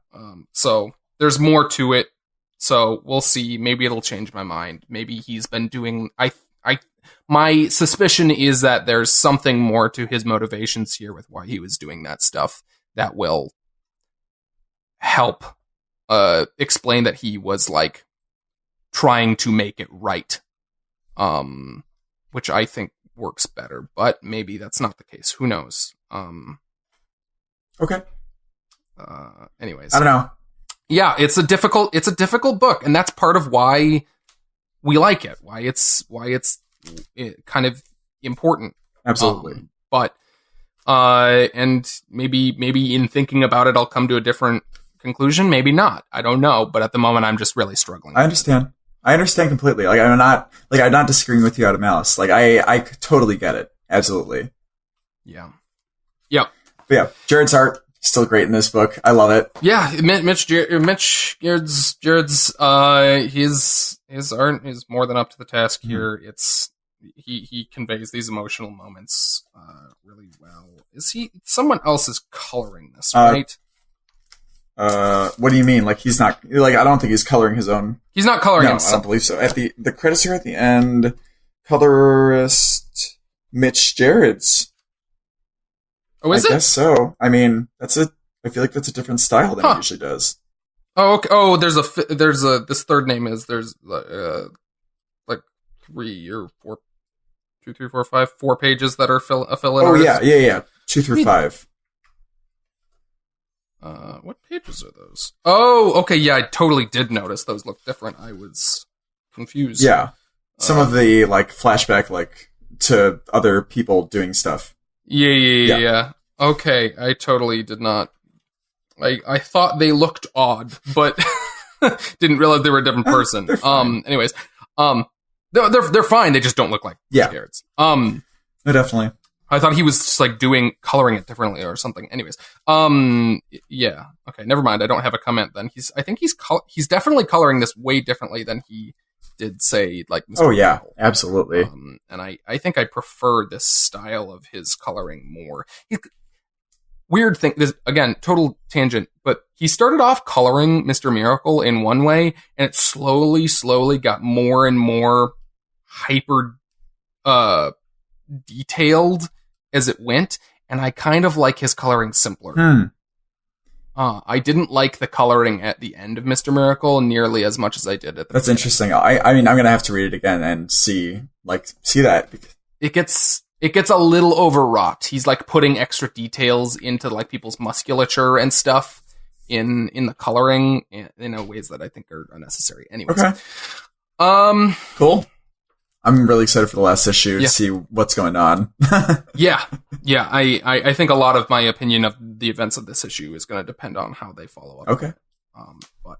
So there's more to it. So we'll see. Maybe it'll change my mind. Maybe he's been doing... My suspicion is that there's something more to his motivations here with why he was doing that stuff that will help explain that he was, like, trying to make it right, which I think works better, but maybe that's not the case. Who knows? Okay. Anyways, I don't know. Yeah, it's a difficult book, and that's part of why we like it. Why it's kind of important. Absolutely. But and maybe in thinking about it, I'll come to a different conclusion. Maybe not. I don't know. But at the moment, I'm just really struggling. I understand completely. Like, I'm not disagreeing with you out of malice. Like, I totally get it. Absolutely. Yeah. But yeah, Jared's art still great in this book. I love it. Yeah, Jared's his art is more than up to the task here. It's he conveys these emotional moments really well. Someone else is coloring this, right? What do you mean? Like, he's not, like, I don't think he's coloring his own. He's not coloring No, himself. I don't believe so. At the credits here at the end, colorist Mitch Jared's. Oh, is it? I guess so. I mean, I feel like that's a different style than he usually does. Oh, okay. Oh, this third name is, there's like 3 or 4, 2, 3, 4, 5, 4 pages that are fill in. Oh, artists. yeah. 2 through 5. What pages are those? Oh, okay, yeah, I totally did notice those look different. I was confused. Yeah. Some of the, like, flashback, like, to other people doing stuff. Yeah. Okay, I totally did not. I thought they looked odd, but didn't realize they were a different person. Anyways, they're fine. They just don't look like Jared's. No, definitely. I thought he was just, like, coloring it differently or something. Anyways, yeah. Okay, never mind. I don't have a comment then. I think he's definitely coloring this way differently than he did, say, like, Mr. Oh, yeah, Michael. absolutely. And I think I prefer this style of his coloring more. Weird thing, this, again, total tangent, but he started off coloring Mr. Miracle in one way, and it slowly got more and more hyper detailed as it went, and I kind of like his coloring simpler. I didn't like the coloring at the end of Mr. Miracle nearly as much as I did at the That's beginning. interesting. I mean, I'm gonna have to read it again and see that. It gets a little overwrought. He's, like, putting extra details into, like, people's musculature and stuff in the coloring in ways that I think are unnecessary. Anyways. Okay. Cool. I'm really excited for the last issue to Yeah. see what's going on. Yeah. I think a lot of my opinion of the events of this issue is going to depend on how they follow up. Okay. But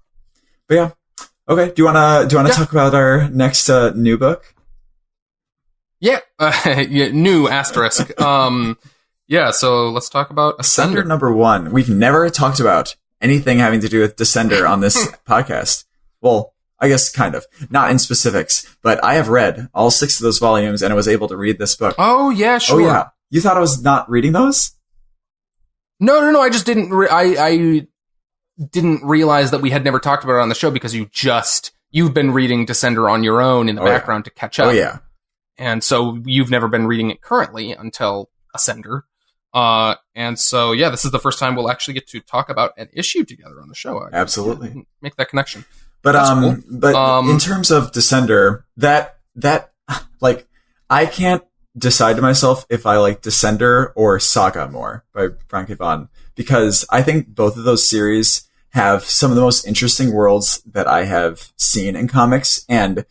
yeah. Okay. Do you wanna Yeah. talk about our next new book? yeah, new asterisk. Yeah. So let's talk about Ascender Ascender. number 1. We've never talked about anything having to do with Descender on this podcast. Well, I guess kind of. Not in specifics, but I have read all 6 of those volumes and I was able to read this book. Oh yeah, sure. Oh yeah. You thought I was not reading those? No. I just didn't. I didn't realize that we had never talked about it on the show because you've been reading Descender on your own in the background to catch up. Oh yeah. And so you've never been reading it currently until Ascender. And so, yeah, this is the first time we'll actually get to talk about an issue together on the show. Absolutely. Make that connection. But That's cool. in terms of Descender, that like I can't decide to myself if I like Descender or Saga more by Frankie Vaughan, because I think both of those series have some of the most interesting worlds that I have seen in comics, and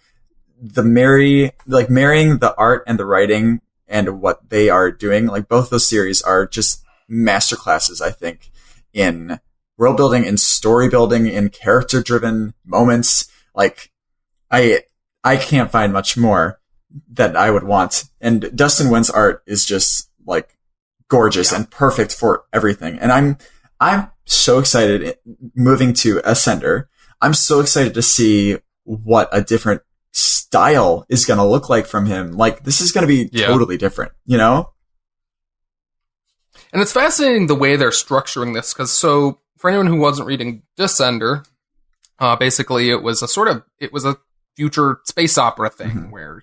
marrying the art and the writing and what they are doing, like both those series are just masterclasses, I think, in world building, in story building, in character driven moments. Like I can't find much more that I would want. And Dustin Nguyen's art is just like gorgeous and perfect for everything. And I'm so excited moving to Ascender. I'm so excited to see what a different style is going to look like from him. Like, this is going to be totally different, you know? And it's fascinating the way they're structuring this, because so for anyone who wasn't reading Descender, basically it was a future space opera thing where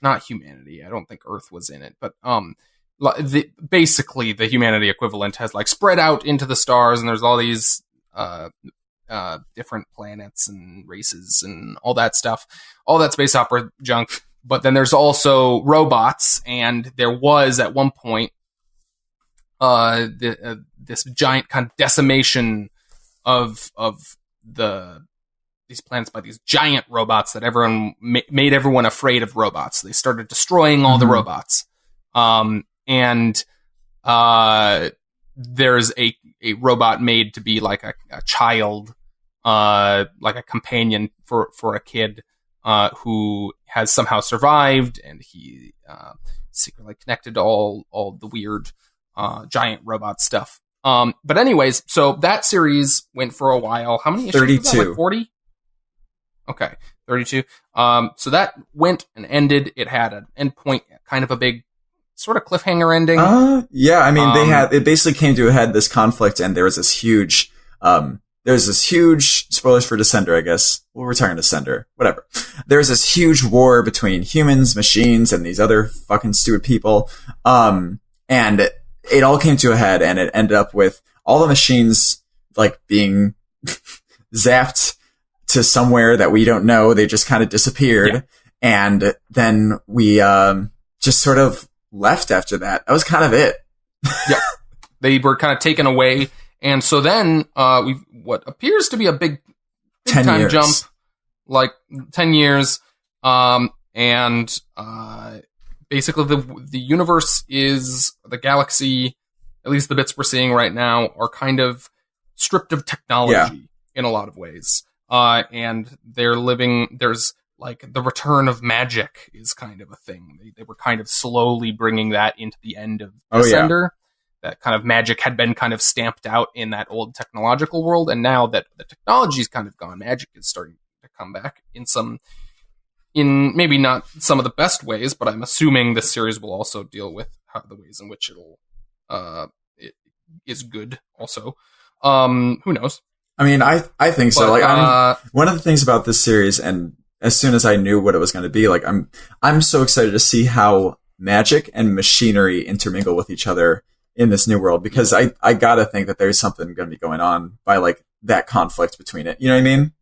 not humanity, I don't think Earth was in it, but basically the humanity equivalent has like spread out into the stars, and there's all these different planets and races and all that stuff, all that space opera junk. But then there's also robots, and there was at one point this giant kind of decimation of these planets by these giant robots that everyone made everyone afraid of robots. They started destroying all the robots. And there's a robot made to be like a child, like a companion for a kid, who has somehow survived, and he secretly connected to all the weird giant robot stuff. But anyways, so that series went for a while. How many issues? 32. Was that, like 40? Okay, 32. So that went and ended. It had an endpoint, kind of a big sort of cliffhanger ending. Yeah, I mean, it basically came to a head, this conflict, and there was this huge, spoilers for Descender, I guess. Well, we're talking Descender, whatever. There's this huge war between humans, machines, and these other fucking stupid people. And it all came to a head, and it ended up with all the machines, like, being zapped to somewhere that we don't know. They just kind of disappeared. Yeah. And then we just sort of left after that. That was kind of it. Yeah. They were kind of taken away. And so then what appears to be a big 10 time years. jump, like 10 years. Basically the universe is, the galaxy, at least the bits we're seeing right now, are kind of stripped of technology in a lot of ways. And there's like the return of magic is kind of a thing. They were kind of slowly bringing that into the end of Descender. That kind of magic had been kind of stamped out in that old technological world. And now that the technology's kind of gone, magic is starting to come back in maybe not some of the best ways, but I'm assuming this series will also deal with the ways in which it is good also. Who knows? I mean, I think so. Like, one of the things about this series, and as soon as I knew what it was going to be, like, I'm so excited to see how magic and machinery intermingle with each other in this new world, because I gotta think that there's something going to be going on by like that conflict between it. You know what I mean?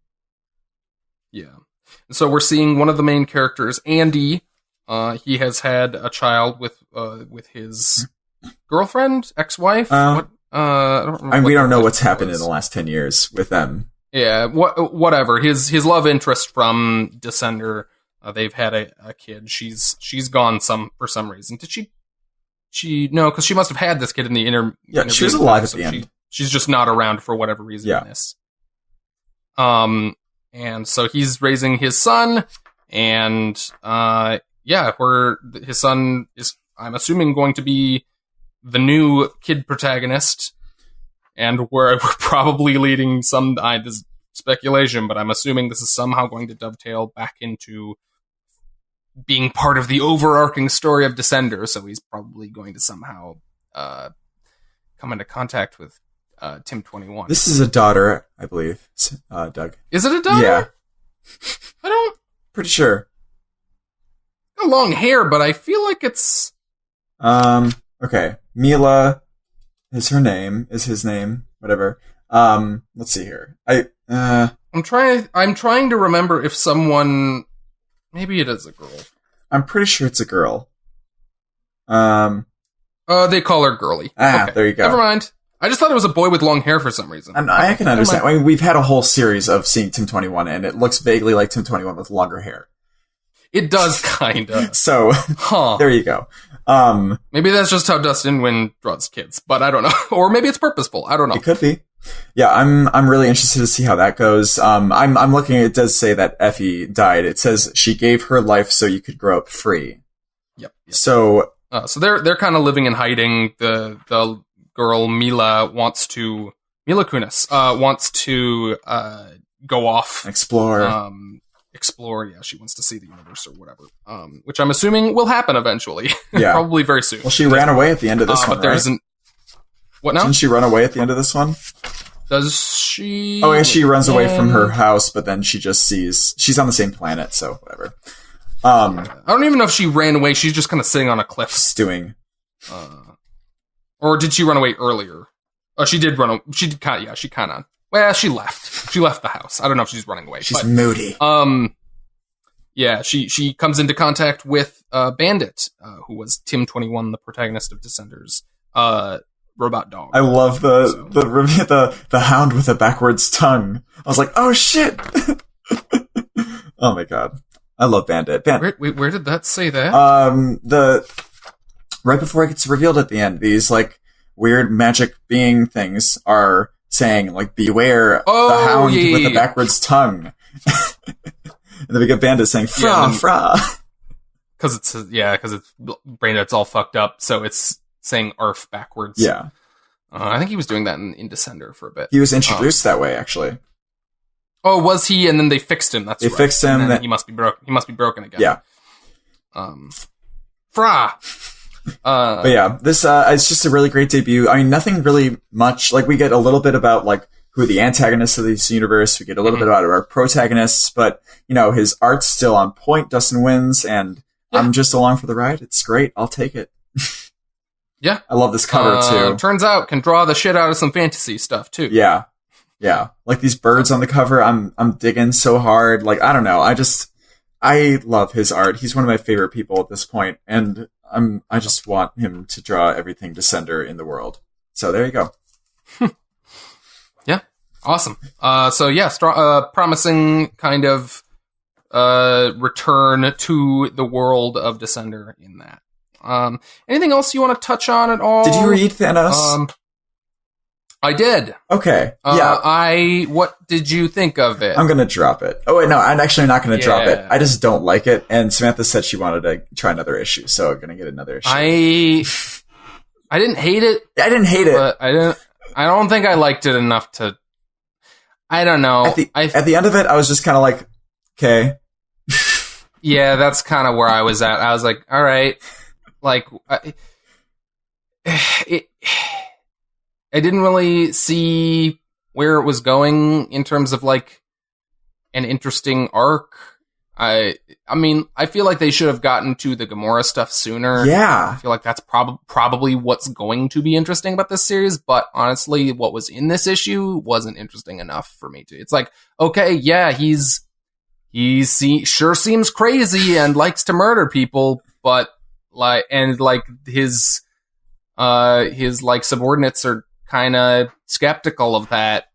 Yeah. So we're seeing one of the main characters, Andy. He has had a child with his girlfriend, ex-wife. I don't remember. We don't know what's happened in the last 10 years with them. Yeah, whatever. His love interest from Descender They've had a kid. She's gone for some reason. Did she no, because she must have had this kid in the Yeah, she was alive at the end. She's just not around for whatever reason in this. And so he's raising his son, and his son is, I'm assuming, going to be the new kid protagonist, and we're probably leading some, this is speculation, but I'm assuming this is somehow going to dovetail back into being part of the overarching story of Descender, so he's probably going to somehow come into contact with Tim 21. This is a daughter, I believe, Doug. Is it a daughter? Yeah. I don't... Pretty sure. Got long hair, but I feel like it's... Okay. Mila is her name, is his name, whatever. Let's see here. I'm trying to remember if someone... Maybe it is a girl. I'm pretty sure it's a girl. They call her Girly. Okay. There you go. Never mind. I just thought it was a boy with long hair for some reason. I can understand. I mean, we've had a whole series of seeing Tim 21, and it looks vaguely like Tim 21 with longer hair. It does, kinda. So, there you go. Maybe that's just how Dustin Nguyen draws kids, but I don't know. Or maybe it's purposeful. I don't know. It could be. Yeah, I'm really interested to see how that goes. I'm looking. It does say that Effie died. It says she gave her life so you could grow up free. Yep. So they're kind of living in hiding. The girl Mila Kunis wants to go off, explore. Yeah, she wants to see the universe or whatever. Which I'm assuming will happen eventually. Yeah, probably very soon. Well, she ran away at the end of this one, but there isn't. What now? Didn't she run away at the end of this one? Does she? Oh, yeah, she runs away from her house, but then she just sees she's on the same planet, so whatever. I don't even know if she ran away. She's just kind of sitting on a cliff, stewing. Or did she run away earlier? Oh, she did run. She did kind of. Yeah, she kind of. Well, she left. She left the house. I don't know if she's running away. She's moody. Yeah, she comes into contact with Bandit, who was Tim 21, the protagonist of Descenders. Robot dog. I love the hound with a backwards tongue. I was like, oh shit! Oh my god, I love Bandit. Where did that say that? Right before it gets revealed at the end, these like weird magic being things are saying like, beware the hound with the backwards tongue. And then we get Bandit saying fra fra. Because it's Bandit's all fucked up, so it's saying arf backwards. Yeah. I think he was doing that in Descender for a bit. He was introduced that way, actually. Oh, was he? And then they fixed him. That's right. They fixed him. And then he must be broken. He must be broken again. Yeah. Fra. But yeah, this it's just a really great debut. I mean, nothing really much. Like, we get a little bit about like who the antagonists of this universe. We get a little bit about our protagonists, but you know, his art's still on point. Dustin wins, and I'm just along for the ride. It's great. I'll take it. Yeah. I love this cover, too. Turns out can draw the shit out of some fantasy stuff, too. Yeah. Yeah. Like these birds on the cover, I'm digging so hard. Like, I don't know. I love his art. He's one of my favorite people at this point, and I just want him to draw everything Descender in the world. So there you go. Yeah. Awesome. Promising kind of return to the world of Descender in that. Anything else you want to touch on at all? Did you read Thanos? I did. Okay. Yeah. What did you think of it? I'm gonna drop it. Oh wait, no, I'm actually not gonna drop it. I just don't like it. And Samantha said she wanted to try another issue, so I'm gonna get another issue. I didn't hate it. I didn't hate it. But I don't think I liked it enough to. I don't know. At the end of it, I was just kind of like, okay. Yeah, that's kind of where I was at. I was like, all right. Like, I didn't really see where it was going in terms of like an interesting arc. I mean, I feel like they should have gotten to the Gamora stuff sooner. Yeah. I feel like that's probably what's going to be interesting about this series, but honestly, what was in this issue wasn't interesting enough for me to. It's like, okay, yeah, he sure seems crazy and likes to murder people, but his like subordinates are kind of skeptical of that.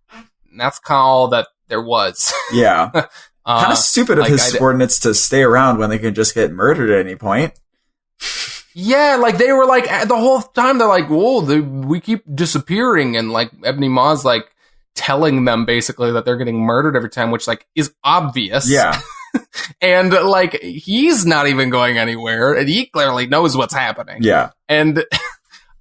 And that's kind of all that there was. Yeah. Kind of stupid of his subordinates to stay around when they can just get murdered at any point. Yeah, like they were like the whole time they're like, whoa, we keep disappearing, and like Ebony Maw's like telling them basically that they're getting murdered every time, which like is obvious. Yeah. And like he's not even going anywhere, and he clearly knows what's happening. Yeah. And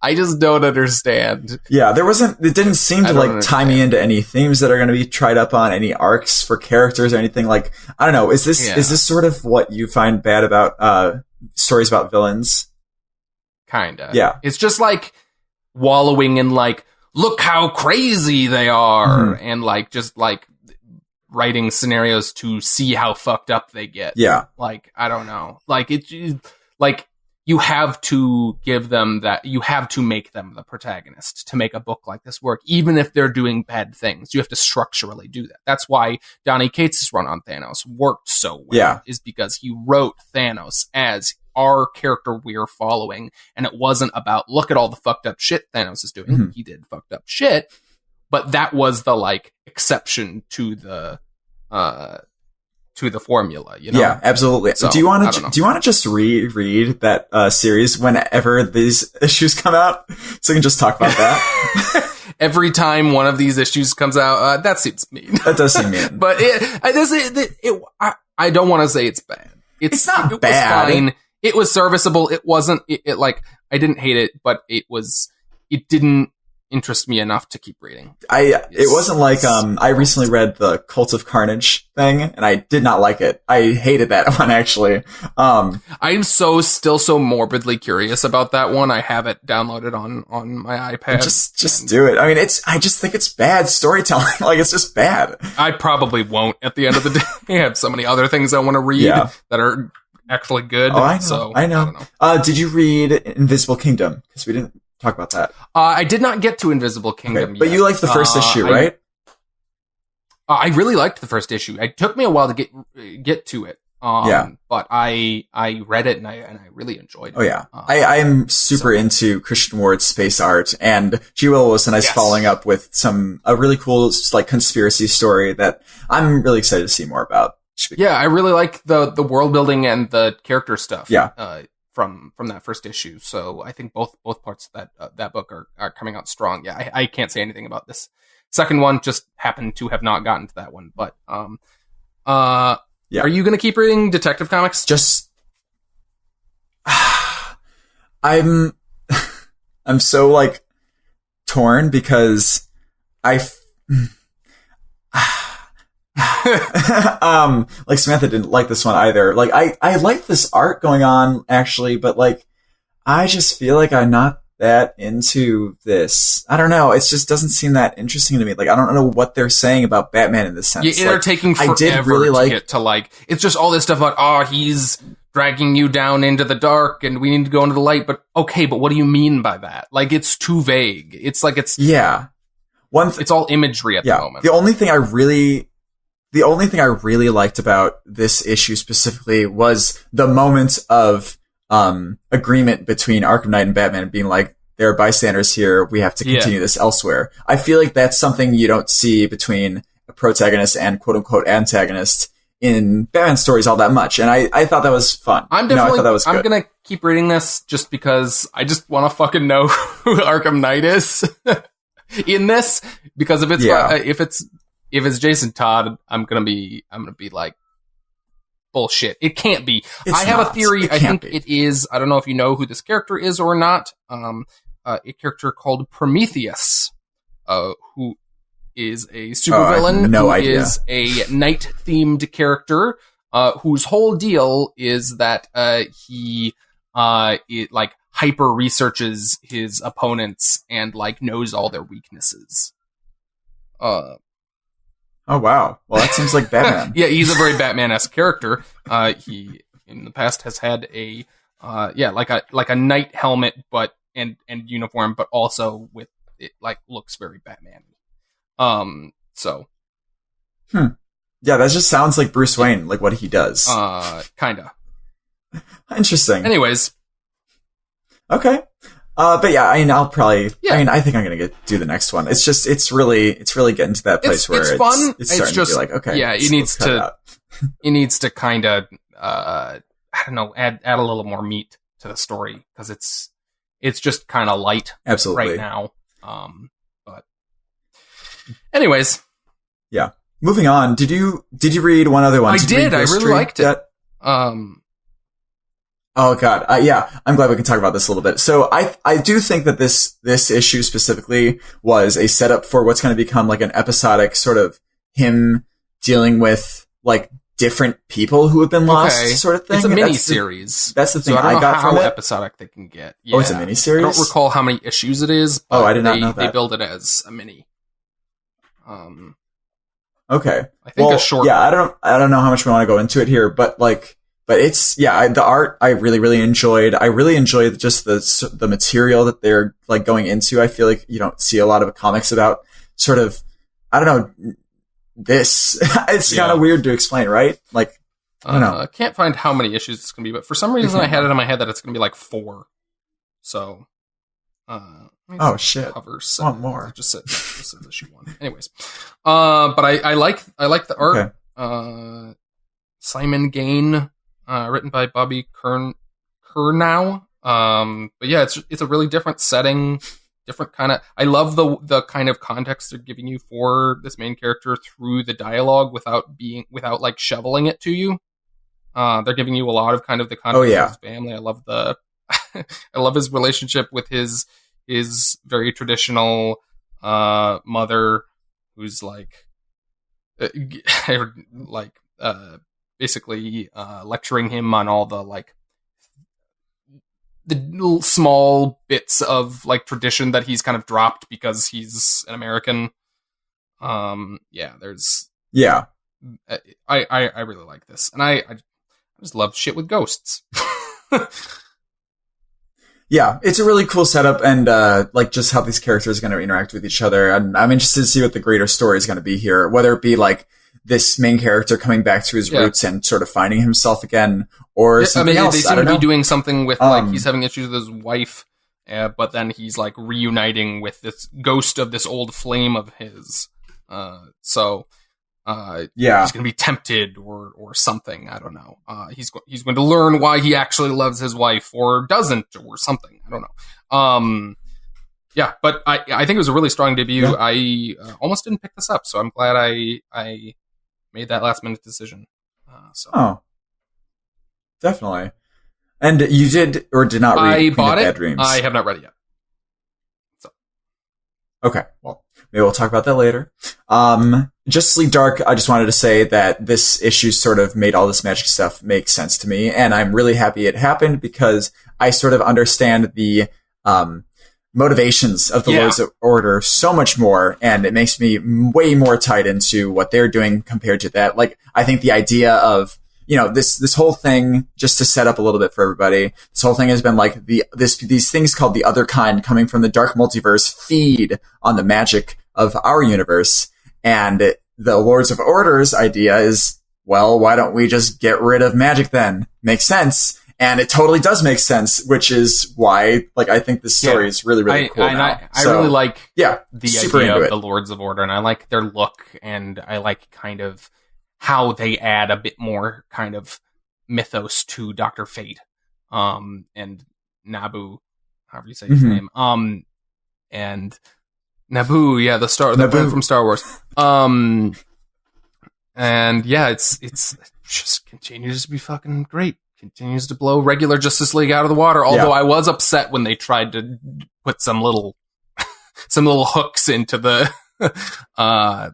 I just don't understand. Yeah, it didn't seem to like tie me into any themes that are going to be tried up on, any arcs for characters or anything. Like, I don't know, is this sort of what you find bad about stories about villains? Kinda. Yeah. It's just like wallowing in like, look how crazy they are, and like just like writing scenarios to see how fucked up they get. Yeah. Like, I don't know. Like like you have to give them that, you have to make them the protagonist to make a book like this work, even if they're doing bad things. You have to structurally do that. That's why Donny Cates' run on Thanos worked so well, is because he wrote Thanos as our character we're following, and it wasn't about, look at all the fucked up shit Thanos is doing. He did fucked up shit, but that was the like exception to the formula, you know? Yeah, absolutely. So, do you want to just reread that series whenever these issues come out, so we can just talk about that? Every time one of these issues comes out, that seems mean. That does seem mean. But I don't want to say it's bad. It's not it bad. Was fine. It was serviceable. It wasn't. It like I didn't hate it, but it didn't interest me enough to keep reading. It wasn't like I recently read the Cult of Carnage thing, and I did not like it. I hated that one, actually. I'm still so morbidly curious about that one. I have it downloaded on my iPad. Just do it. I mean, I just think it's bad storytelling. Like, it's just bad. I probably won't at the end of the day. I have so many other things I want to read that are actually good. Oh, I know. So, I don't know. Did you read Invisible Kingdom? Because we didn't talk about that. I did not get to Invisible Kingdom yet. But you liked the first issue, right? I really liked the first issue. It took me a while to get to it. But I read it and I really enjoyed it. Oh yeah. I'm super into Christian Ward's space art, and G. Willow was nice following up with a really cool like conspiracy story that I'm really excited to see more about. Yeah, I really like the world building and the character stuff. Yeah. From that first issue, so I think both parts of that book are coming out strong. Yeah, I can't say anything about this second one. Just happened to have not gotten to that one, but are you going to keep reading Detective Comics? Just I'm so like torn because like Samantha didn't like this one either. Like I like this art going on actually, but like I just feel like I'm not that into this. I don't know. It just doesn't seem that interesting to me. Like I don't know what they're saying about Batman in this sense. Yeah, they're taking forever to get to like. It's just all this stuff about he's dragging you down into the dark and we need to go into the light. But okay, but what do you mean by that? Like it's too vague. It's like it's it's all imagery at the moment. The only thing I really liked about this issue specifically was the moment of agreement between Arkham Knight and Batman being like, there are bystanders here, we have to continue this elsewhere. I feel like that's something you don't see between a protagonist and quote-unquote antagonist in Batman stories all that much, and I thought that was fun. I thought that was good. I'm gonna keep reading this just because I just want to fucking know who Arkham Knight is in this, because if it's Jason Todd, I'm gonna be like, bullshit. It can't be. I have a theory. I think it is. I don't know if you know who this character is or not. A character called Prometheus, who is a supervillain. No idea. Is a night-themed character, whose whole deal is that he like hyper researches his opponents and like knows all their weaknesses. Oh wow! Well, that seems like Batman. Yeah, he's a very Batman-esque character. He in the past has had a like a knight helmet, but and uniform, but also with it like looks very Batman. So. Yeah, that just sounds like Bruce Wayne, like what he does. Kinda. Interesting. Anyways. Okay. But yeah, I mean, I'll probably. Yeah. I mean, I think I'm gonna do the next one. It's just, it's really getting to that place where it's fun. It's starting just to be like, okay, yeah, it needs to kind of I don't know, add a little more meat to the story because it's just kind of light absolutely right now. But anyways, yeah. Moving on. Did you read one other one? I did. I really liked it. Oh God, yeah. I'm glad we can talk about this a little bit. So I do think that this issue specifically was a setup for what's going to become like an episodic sort of him dealing with like different people who have been lost, sort of thing. It's a mini series. That's the thing so I don't know got how from it. episodic they can get. Yeah. Oh, it's a mini series. I don't recall how many issues it is. But I did not know that. They build it as a mini. Okay. I think a short. Yeah, I don't know how much we want to go into it here, but it's the art I really, really enjoyed. I really enjoyed just the material that they're like going into. I feel like you don't see a lot of comics about sort of, I don't know, this. It's kind of weird to explain, right? Like, I don't know. I can't find how many issues it's going to be, but for some reason I had it in my head that it's going to be like 4. So, oh shit! Covers Want more? It just says issue 1. Anyways, but I like the art. Okay. Simon Gain, written by Bobby Curnow. But yeah, it's a really different setting, different kind of. I love the kind of context they're giving you for this main character through the dialogue without like shoveling it to you. They're giving you a lot of kind of the context of his family. I love I love his relationship with his very traditional mother, who's like basically lecturing him on all the like the little small bits of like tradition that he's kind of dropped because he's an American. There's I really like this, and I just love shit with ghosts. Yeah, it's a really cool setup, and like just how these characters are going to interact with each other. And I'm interested to see what the greater story is going to be here, whether it be like this main character coming back to his roots and sort of finding himself again, or something else. They seem to be doing something with like he's having issues with his wife, but then he's like reuniting with this ghost of this old flame of his. He's going to be tempted or something. I don't know. He's going to learn why he actually loves his wife or doesn't or something. I don't know. But I think it was a really strong debut. Yeah. I almost didn't pick this up, so I'm glad I made that last minute decision. Oh, definitely. And you did or did not read I bought it. Bad Dreams? I have not read it yet. So. Okay, well, maybe we'll talk about that later. Justice League Dark, I just wanted to say that this issue sort of made all this magic stuff make sense to me, and I'm really happy it happened because I sort of understand the motivations of the Lords of Order so much more, and it makes me way more tied into what they're doing compared to that. Like, I think the idea of, this whole thing, just to set up a little bit for everybody, this whole thing has been like these things called the Other Kind coming from the dark multiverse feed on the magic of our universe. And the Lords of Order's idea is, well, why don't we just get rid of magic then? Makes sense. And it totally does make sense, which is why, like, I think this story is really, really cool. I really like the idea of the Lords of Order, and I like their look, and I like kind of how they add a bit more kind of mythos to Dr. Fate, and Naboo, however you say his name, and Naboo, the planet from Star Wars, and yeah, it's just continues to be fucking great. Continues to blow regular Justice League out of the water. Although I was upset when they tried to put some little hooks into the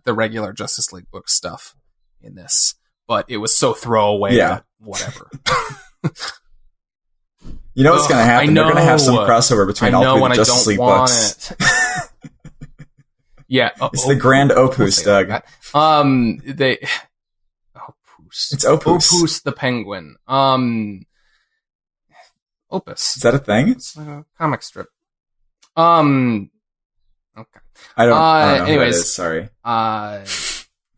regular Justice League book stuff in this, but it was so throwaway. That whatever. You know what's going to happen? They're going to have some crossover between all three Justice League books. It's the grand opus, Doug. It's Opus. Opus the Penguin. Opus. Is that a thing? It's like a comic strip. Okay. I don't know anyways, who that is, sorry.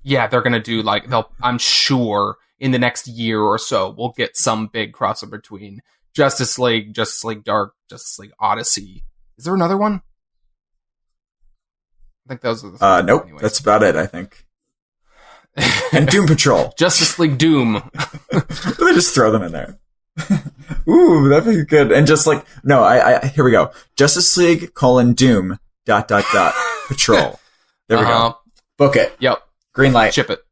They're gonna do I'm sure in the next year or so we'll get some big crossover between Justice League Dark, Justice League Odyssey, Is there another one? I think those are the three. Nope. Anyways. That's about it, I think. And Doom Patrol. Justice League Doom. Let me just throw them in there. Ooh, that'd be good. And just like, no, here we go. Justice League, Doom, ... Patrol. There we go. Book it. Yep. Green light. Ship it.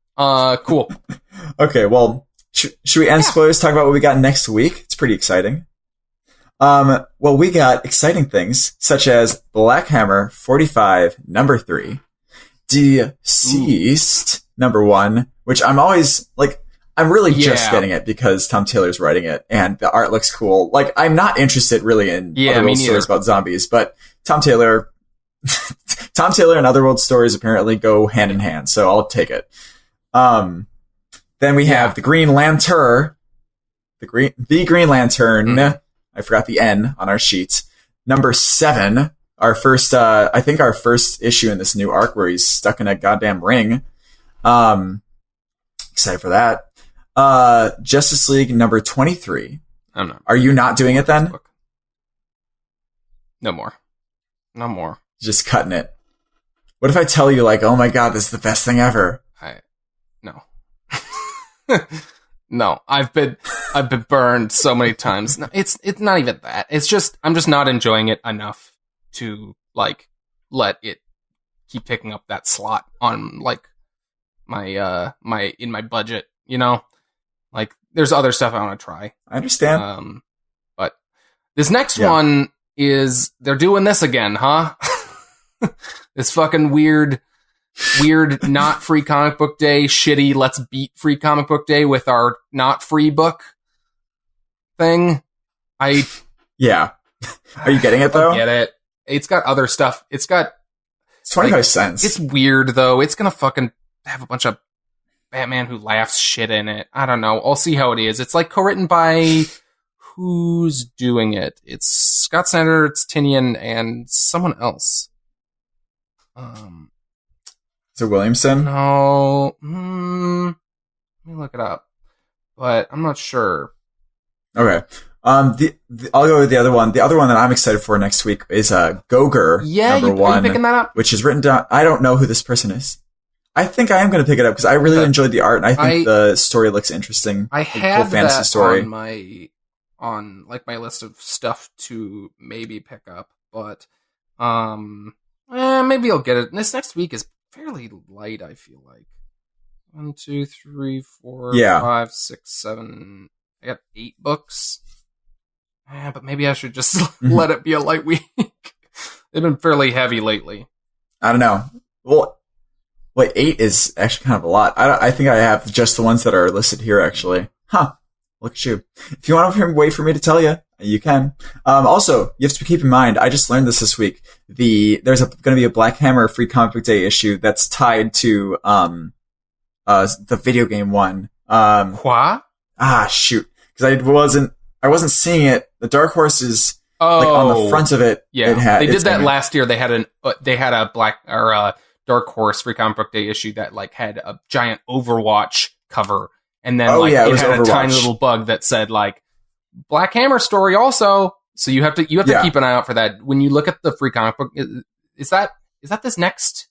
Cool. Okay, well, should we end spoilers, talk about what we got next week? It's pretty exciting. Well, we got exciting things, such as Black Hammer 45, number 3, Deceased, number 1, which I'm always, like, I'm really just getting it because Tom Taylor's writing it, and the art looks cool. Like, I'm not interested really in Otherworld stories about zombies, but Tom Taylor and Otherworld stories apparently go hand in hand, so I'll take it. Then we have the Green Lantern, the Green Lantern. I forgot the N on our sheet. Number 7, our first, I think our first issue in this new arc where he's stuck in a goddamn ring. Excited for that. Justice League number 23. I'm not. Are you not doing it then? No more. Just cutting it. What if I tell you, like, oh my god, this is the best thing ever? No. No, I've been burned so many times. No, it's not even that. It's just I'm just not enjoying it enough to like let it keep taking up that slot on like my my budget, you know? Like there's other stuff I want to try. I understand. But this next one is they're doing this again, huh? This fucking weird not free comic book day, shitty let's beat free comic book day with our not free book thing. Are you getting it though? I get it. It's got other stuff. It's 25 cents. It's weird though. It's gonna fucking have a bunch of Batman who laughs shit in it. I don't know. I'll see how it is. It's like co-written by who's doing it? It's Scott Snyder, it's Tinian, and someone else. Is it Williamson? No. Let me look it up. But I'm not sure. Okay. I'll go with the other one. The other one that I'm excited for next week is Gogher number 1. Are you picking that up? Which is written down. I don't know who this person is. I think I am going to pick it up because I really enjoyed the art and I think the story looks interesting. I had fantasy that story on like my list of stuff to maybe pick up, but maybe I'll get it. This next week is fairly light, I feel like. 1, 2, 3, 4, 5, 6, 7. I got 8 books. But maybe I should just let it be a light week. They've been fairly heavy lately. I don't know. Well, 8 is actually kind of a lot. I think I have just the ones that are listed here, actually. Huh. Look at you. If you want to wait for me to tell you, you can. Also, you have to keep in mind, I just learned this week, there's going to be a Black Hammer Free Comic Book Day issue that's tied to the video game one. What? Shoot. Because I wasn't seeing it. The Dark Horse is like on the front of it. Yeah, they did that last year. They had a Black or Dark Horse Free Comic Book Day issue that like had a giant Overwatch cover, and then it had Overwatch. A tiny little bug that said like Black Hammer story also. So you have to keep an eye out for that when you look at the free comic book. Is that this next?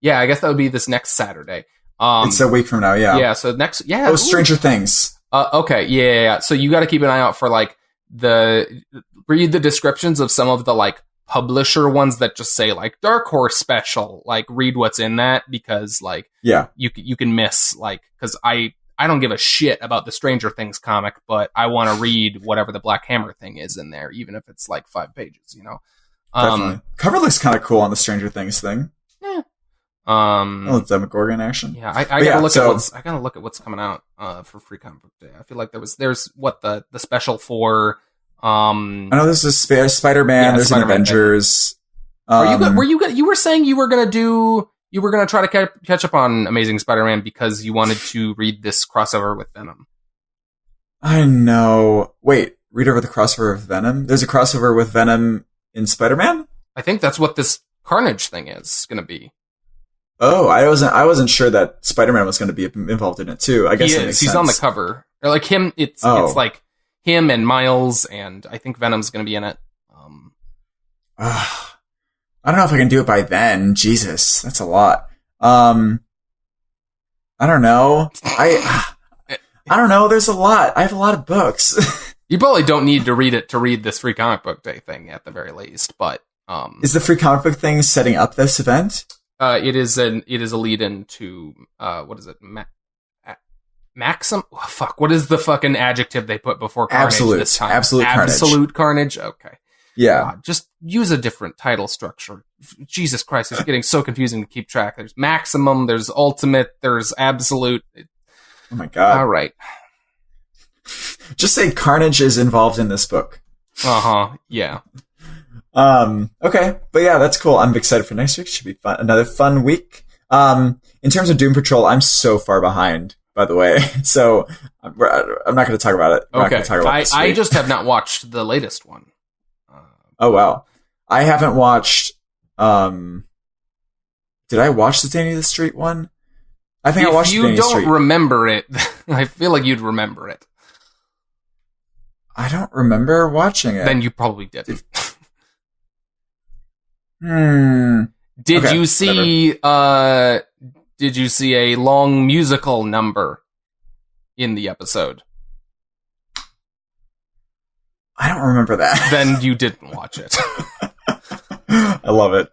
Yeah, I guess that would be this next Saturday. It's a week from now. Yeah. Yeah. So next. Yeah. Oh, Stranger Things. Okay. Yeah. So you got to keep an eye out for like read the descriptions of some of the like publisher ones that just say like Dark Horse special. Like read what's in that because like you can miss like because I don't give a shit about the Stranger Things comic, but I want to read whatever the Black Hammer thing is in there, even if it's like 5 pages, you know? Definitely. Cover looks kind of cool on the Stranger Things thing. Yeah. Demogorgon action. Yeah, I gotta look at what's coming out for Free Comic Book Day. I feel like there's what the special for I know this is Spider-Man, there's an Avengers. You were saying you were gonna try to catch up on Amazing Spider-Man because you wanted to read this crossover with Venom. I know. Wait, read over the crossover with Venom? There's a crossover with Venom in Spider-Man? I think that's what this Carnage thing is going to be. Oh, I wasn't sure that Spider-Man was going to be involved in it too. I guess that makes sense. He's on the cover. Or like him, it's like him and Miles, and I think Venom's going to be in it. I don't know if I can do it by then. Jesus, that's a lot. I don't know. I don't know. There's a lot. I have a lot of books. You probably don't need to read it to read this Free Comic Book Day thing at the very least, but is the Free Comic Book thing setting up this event? It is a lead in to what is it? Maxim? Oh, fuck. What is the fucking adjective they put before carnage this time? Absolute carnage. Absolute carnage. Okay. Yeah. Just use a different title structure. Jesus Christ, it's getting so confusing to keep track. There's maximum, there's ultimate, there's absolute. Oh my god. All right. Just say carnage is involved in this book. Yeah. Okay. But yeah, that's cool. I'm excited for next week. Should be fun. Another fun week. In terms of Doom Patrol, I'm so far behind, by the way. So I'm not going to talk about it. Okay. I just have not watched the latest one. Oh, wow. I haven't watched, did I watch the Danny the Street one? I think I watched the Danny the Street. If you don't remember it, I feel like you'd remember it. I don't remember watching it. Then you probably didn't. Did Okay, you see, did you see a long musical number in the episode? I don't remember that. Then you didn't watch it. I love it.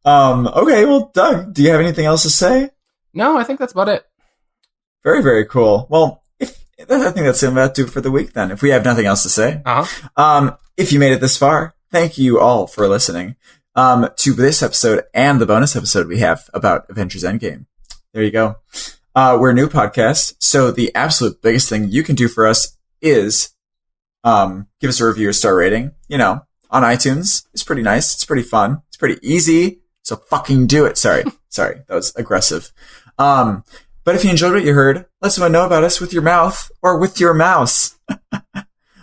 Okay, well, Doug, do you have anything else to say? No, I think that's about it. Very, very cool. Well, I think that's about to do it for the week then, if we have nothing else to say. If you made it this far, thank you all for listening to this episode and the bonus episode we have about Avengers Endgame. There you go. We're a new podcast, so the absolute biggest thing you can do for us is give us a review or star rating, on iTunes. It's pretty nice. It's pretty fun. It's pretty easy. So fucking do it. Sorry. That was aggressive. But if you enjoyed what you heard, let someone know about us with your mouth or with your mouse.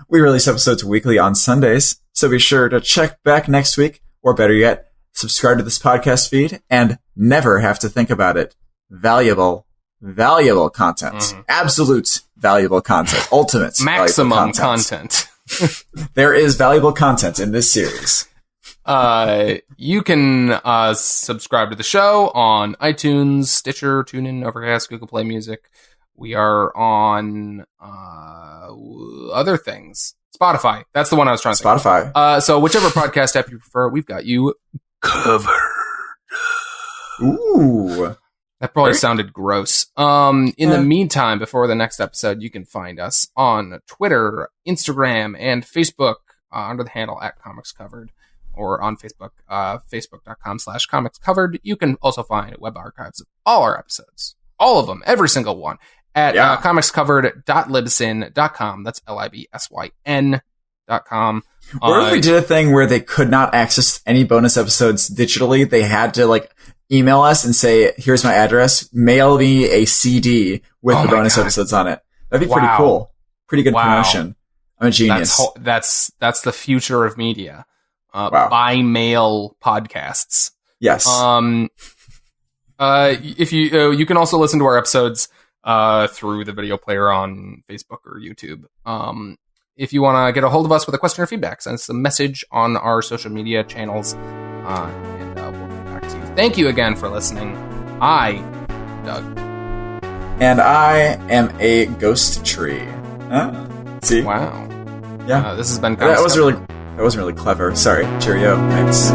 We release episodes weekly on Sundays, so be sure to check back next week, or better yet, subscribe to this podcast feed and never have to think about it. Valuable content. Mm-hmm. Absolute valuable content. Ultimate maximum content. There is valuable content in this series. You can subscribe to the show on iTunes, Stitcher, TuneIn, Overcast, Google Play Music. We are on other things. Spotify. That's the one I was trying to think. Spotify. So whichever podcast app you prefer, we've got you covered. Ooh. That probably sounded gross. In the meantime, before the next episode, you can find us on Twitter, Instagram, and Facebook under the handle @ComicsCovered, or on Facebook, facebook.com/comicscovered. You can also find web archives of all our episodes, all of them, every single one, at comicscovered.libsyn.com. That's LIBSYN.com. Or if we did a thing where they could not access any bonus episodes digitally, they had to email us and say, here's my address, mail me a CD with the bonus episodes on it. That'd be pretty cool. Pretty good promotion. I'm a genius. That's the future of media. By mail podcasts. Yes. If you can also listen to our episodes through the video player on Facebook or YouTube. If you want to get a hold of us with a question or feedback, send us a message on our social media channels, and we'll get back to you. Thank you again for listening. I, Doug. And I am a ghost tree. See? Wow. Yeah. This has been That wasn't really clever. Sorry. Cheerio. Thanks.